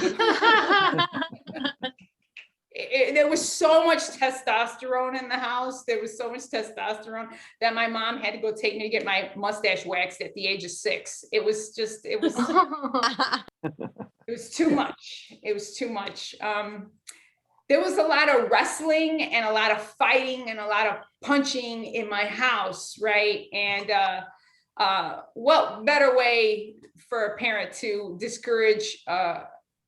There was so much testosterone in the house. There was so much testosterone that my mom had to go take me to get my mustache waxed at the age of 6. It was it was too much. It was too much. There was a lot of wrestling and a lot of fighting and a lot of punching in my house, right? And what better way for a parent to discourage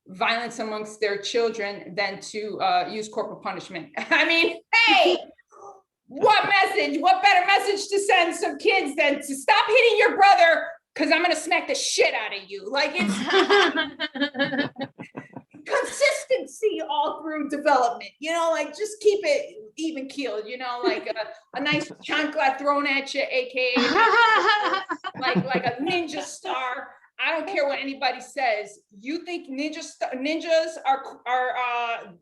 violence amongst their children than to use corporal punishment? I mean, hey, what better message to send some kids than to stop hitting your brother because I'm gonna smack the shit out of you. Like, it's consistency all through development, like just keep it even keeled, like a nice chancla thrown at you, aka like a ninja star. I don't care what anybody says. You think ninjas are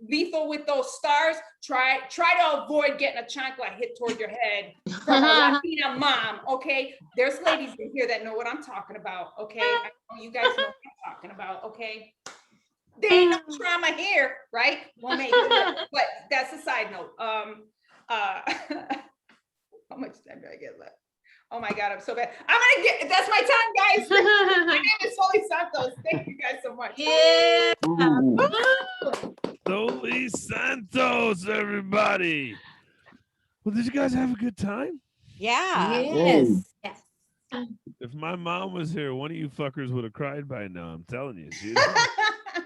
lethal with those stars? Try to avoid getting a chancla hit toward your head from a Latina mom. Okay, there's ladies in here that know what I'm talking about. Okay, I know you guys know what I'm talking about. Okay, there ain't no trauma here, right? Well, maybe, but that's a side note. How much time do I get left? Oh my God, I'm so bad. That's my time, guys. My name is Soli Santos. Thank you guys so much. Yeah. Soli Santos, everybody. Well, did you guys have a good time? Yeah. Yes. Yes. If my mom was here, one of you fuckers would have cried by now. I'm telling you.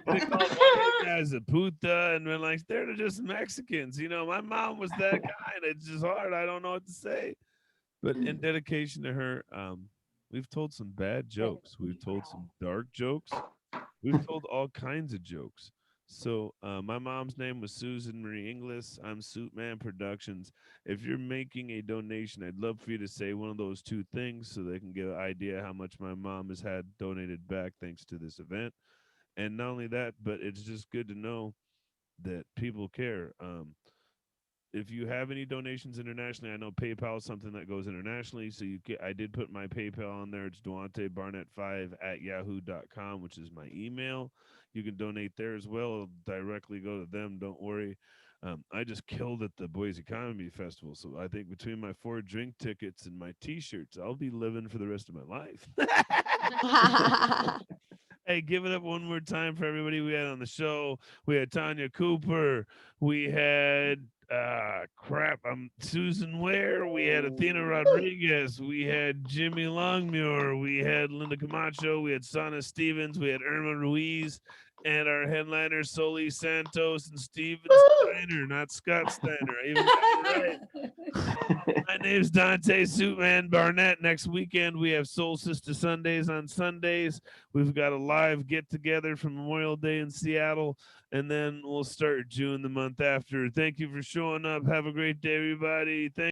They called one of you guys a puta and been like, they're just Mexicans. My mom was that guy, and it's just hard. I don't know what to say. But in dedication to her, we've told some bad jokes. We've told some dark jokes. We've told all kinds of jokes. So my mom's name was Susan Marie Inglis. I'm SuitMan Productions. If you're making a donation, I'd love for you to say one of those 2 things so they can get an idea how much my mom has had donated back thanks to this event. And not only that, but it's just good to know that people care. If you have any donations internationally, I know PayPal is something that goes internationally. So I did put my PayPal on there. It's Duante Barnett5@yahoo.com, which is my email. You can donate there as well. It'll directly go to them. Don't worry. I just killed at the Boise Comedy Festival. So I think between my 4 drink tickets and my T-shirts, I'll be living for the rest of my life. Hey, give it up one more time for everybody we had on the show. We had Tanya Cooper. We had Susan Ware. We had Athena Rodriguez. We had Jimi Longmuir. We had Linda Camacho. We had Soness Stevens. We had Irma Ruiz. and our headliners, Soli, Santos, and Steven Steiner, not Scott Steiner. I even got it right. My name's Duante, SuitMan, Barnett. Next weekend, we have Soul Sister Sundays on Sundays. We've got a live get-together from Memorial Day in Seattle, and then we'll start June the month after. Thank you for showing up. Have a great day, everybody. Thank